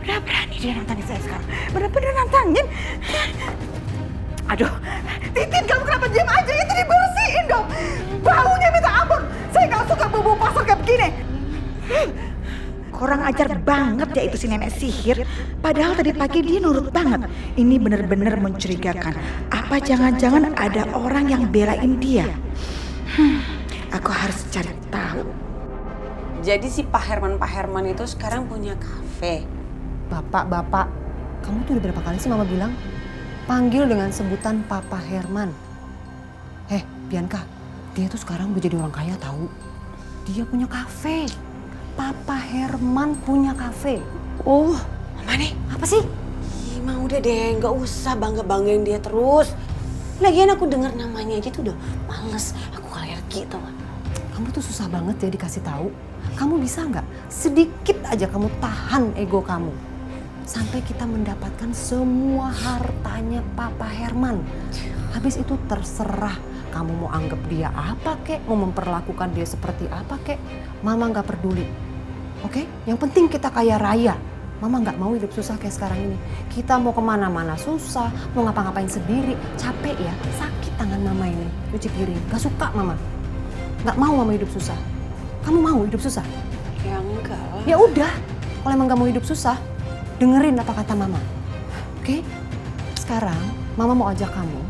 Udah berani dia nantangin saya sekarang. Bener-bener nantangin. Aduh, Titin kamu kenapa diam aja? Itu dibersihin dong. Baunya minta ampun. Saya gak suka bau pasar kayak begini. Kurang ajar banget ya itu si nenek sihir. Padahal tadi pagi dia nurut banget. Ini bener-bener mencurigakan. Apa jangan-jangan ada orang yang belain dia? Aku harus cari tahu. Jadi si Pak Herman itu sekarang punya kafe. Bapak, kamu tuh udah berapa kali sih mama bilang? Panggil dengan sebutan Papa Herman. Bianca, dia tuh sekarang udah jadi orang kaya tahu. Dia punya kafe. Papa Herman punya kafe. Oh, Mama nih, apa sih? Mah udah deh, nggak usah bangga-banggain dia terus. Lagian aku dengar namanya aja tuh udah males. Aku alergi tau gak? Kamu tuh susah banget ya dikasih tahu. Kamu bisa nggak sedikit aja kamu tahan ego kamu sampai kita mendapatkan semua hartanya Papa Herman. Habis itu terserah kamu mau anggap dia apa kek, mau memperlakukan dia seperti apa kek. Mama nggak peduli. Oke? Yang penting kita kaya raya. Mama nggak mau hidup susah kayak sekarang ini. Kita mau kemana-mana susah, mau ngapa-ngapain sendiri. Capek ya, sakit tangan mama ini. Cuci piring, gak suka mama. Nggak mau mama hidup susah. Kamu mau hidup susah? Ya enggak lah. Ya udah, kalau emang gak mau hidup susah, dengerin apa kata mama. Oke? Sekarang mama mau ajak kamu,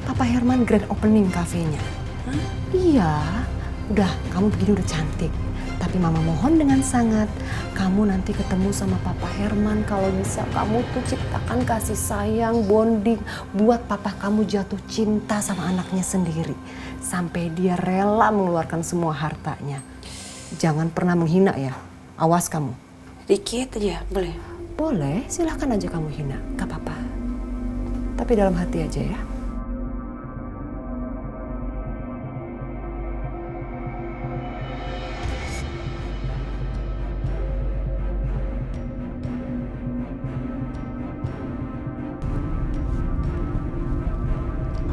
Papa Herman grand opening kafenya. Iya, udah kamu begini udah cantik. Tapi mama mohon dengan sangat, kamu nanti ketemu sama Papa Herman kalau bisa kamu tuh ciptakan kasih sayang, bonding, buat papa kamu jatuh cinta sama anaknya sendiri. Sampai dia rela mengeluarkan semua hartanya. Jangan pernah menghina ya, awas kamu. Dikit aja, boleh? Boleh, silahkan aja kamu hina, gak apa-apa. Tapi dalam hati aja ya.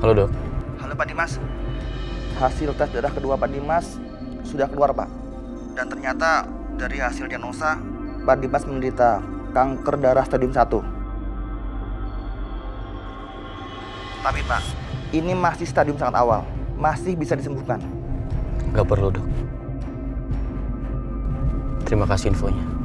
Halo dok. Halo Pak Dimas. Hasil tes darah kedua Pak Dimas sudah keluar Pak. Dan ternyata dari hasil diagnosa Pak Dimas menderita kanker darah stadium 1. Tapi Pak, ini masih stadium sangat awal. Masih bisa disembuhkan. Gak perlu dok. Terima kasih infonya.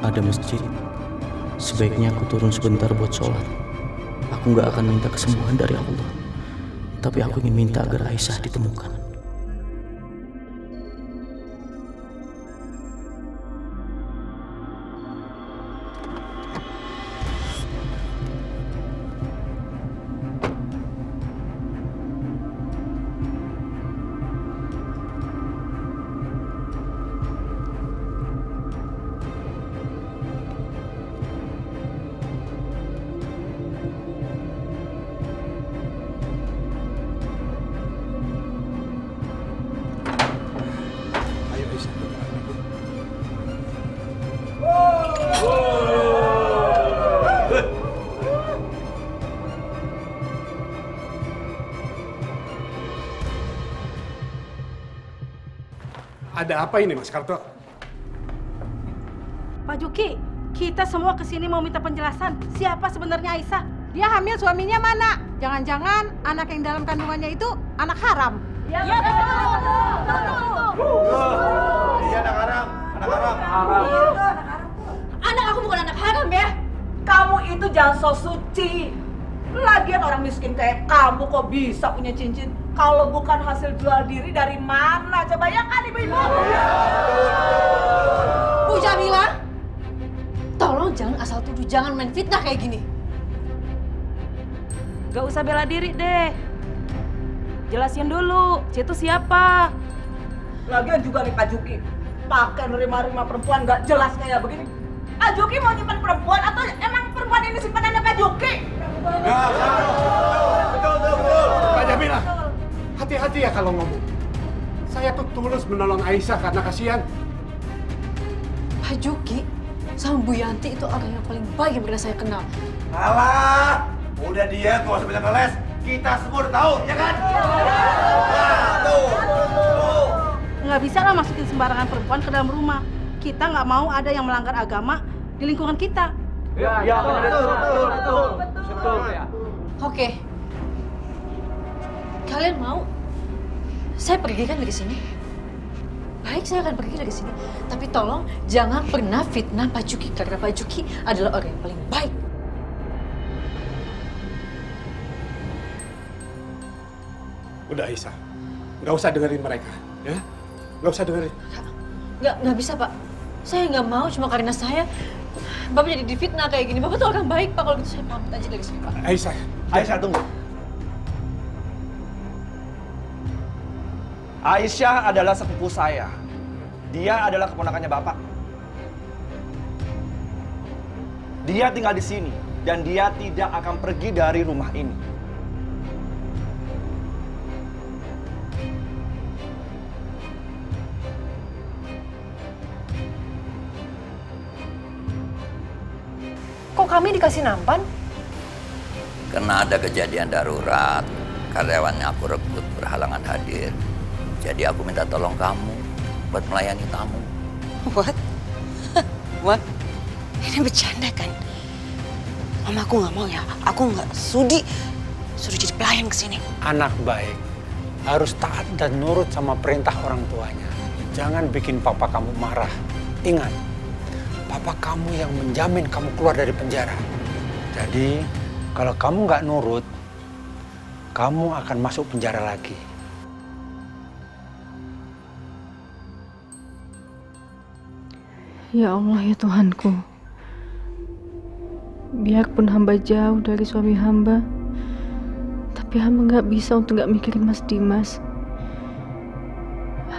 Ada masjid. Sebaiknya aku turun sebentar buat sholat. Aku gak akan minta kesembuhan dari Allah. Tapi aku ingin minta agar Aisyah ditemukan. Ada apa ini, Mas Karto? Pak Juki, kita semua kesini mau minta penjelasan. Siapa sebenarnya Aisyah? Dia hamil, suaminya mana? Jangan-jangan anak yang dalam kandungannya itu anak haram. Iya, Iya, anak haram. Anak haram. Anak aku bukan anak haram ya. Kamu itu jangan so suci. Lagian orang miskin kayak kamu kok bisa punya cincin? Kalau bukan hasil jual diri dari mana? Coba ya kan ibu-ibu? Bu Jamila, tolong jangan asal tuduh, jangan main fitnah kayak gini. Gak usah bela diri deh. Jelasin dulu, Cie itu siapa? Lagian juga nih Pak Juki, pakai nerima-nerima perempuan gak jelas kayak begini. Pak Juki mau nyimpan perempuan atau emang perempuan ini simpanannya Pak Juki? Betul. Pak Jamila, hati-hati ya kalau ngomong. Saya tuh tulus menolong Aisyah karena kasihan. Pak Juki sama Bu Yanti itu orang yang paling baik yang pernah saya kenal. Alah, udah dia gak usah banyak ngeles. Kita semua udah tahu, ya kan? Nggak bisa lah masukin sembarangan perempuan ke dalam rumah. Kita nggak mau ada yang melanggar agama di lingkungan kita. Ya, betul. Oke. Kalian mau? Saya pergi kan dari sini. Baik, saya akan pergi dari sini. Tapi tolong jangan pernah fitnah Pak Juki karena Pak Juki adalah orang yang paling baik. Udah Aisyah, nggak usah dengerin mereka, ya? Nggak usah dengerin. Nggak bisa, Pak. Saya nggak mau cuma karena saya Bapak jadi difitnah kayak gini. Bapak tuh orang baik, Pak. Kalau gitu saya pamit aja dari sini, Pak. Aisyah, tunggu. Aisyah adalah sepupu saya. Dia adalah keponakannya Bapak. Dia tinggal di sini dan dia tidak akan pergi dari rumah ini. Kok kami dikasih nampan? Karena ada kejadian darurat, karyawannya aku rekrut berhalangan hadir. Jadi aku minta tolong kamu buat melayani tamu. What? What? Ini bercanda kan? Mama aku nggak mau ya. Aku nggak sudi suruh jadi pelayan kesini. Anak baik harus taat dan nurut sama perintah orang tuanya. Jangan bikin papa kamu marah. Ingat, papa kamu yang menjamin kamu keluar dari penjara. Jadi, kalau kamu nggak nurut, kamu akan masuk penjara lagi. Ya Allah, ya Tuhanku. Biarpun hamba jauh dari suami hamba, tapi hamba nggak bisa untuk nggak mikirin Mas Dimas.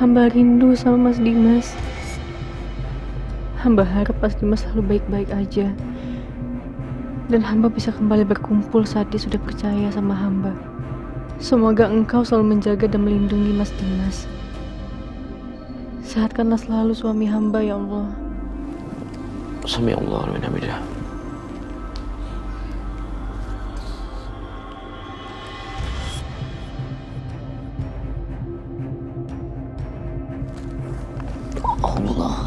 Hamba rindu sama Mas Dimas. Hamba harap Mas Dimas selalu baik-baik aja. Dan hamba bisa kembali berkumpul saat dia sudah percaya sama hamba. Semoga Engkau selalu menjaga dan melindungi Mas Dimas. Sehatkanlah selalu suami hamba, ya Allah. Sami Allah, amin. Allah.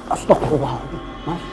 Astagfirullahaladzim, Mas.